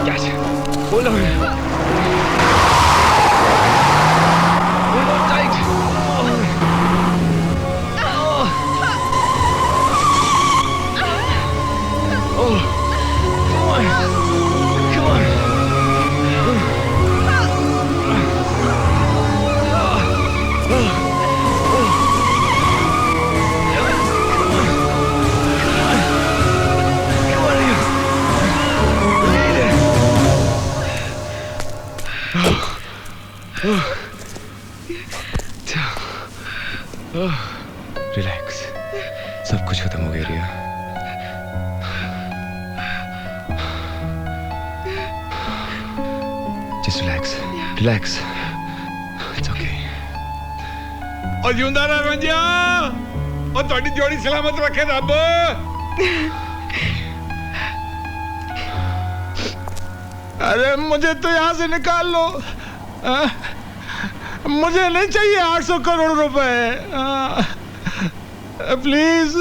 क्या बोलो रिलैक्स, सब कुछ खत्म हो गया Riya. Just relax relax, it's okay. और जिंदा रह रंजिया, और तुम्हारी जोड़ी सलामत रखे रब। अरे मुझे तो यहाँ से निकाल लो, मुझे नहीं चाहिए 800 करोड़ रुपए, प्लीज।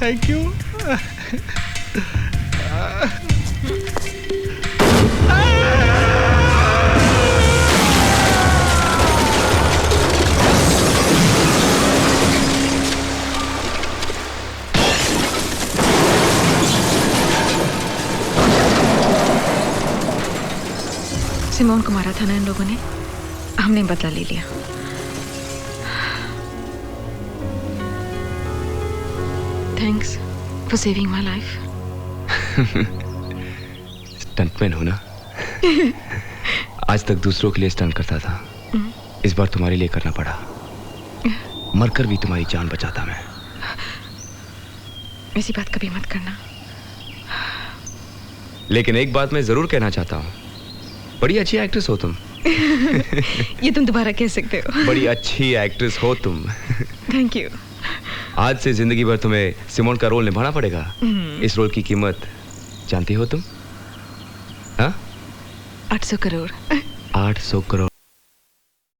Thank you. सिमोन को मारा था ना इन लोगों ने, हमने बदला ले लिया। Thanks for saving my life. Stuntman हो ना? आज तक दूसरों के लिए स्टंट करता था, इस बार तुम्हारे लिए करना पड़ा। मरकर भी तुम्हारी जान बचाता मैं। ऐसी बात कभी मत करना। लेकिन एक बात मैं जरूर कहना चाहता हूँ, बड़ी अच्छी एक्ट्रेस हो तुम। ये तुम दोबारा कह सकते हो। बड़ी अच्छी एक्ट्रेस हो तुम। Thank you. आज से जिंदगी भर तुम्हें सिमोन का रोल निभाना पड़ेगा। इस रोल की कीमत जानती हो तुम? हाँ? 800 करोड़। 800 करोड़।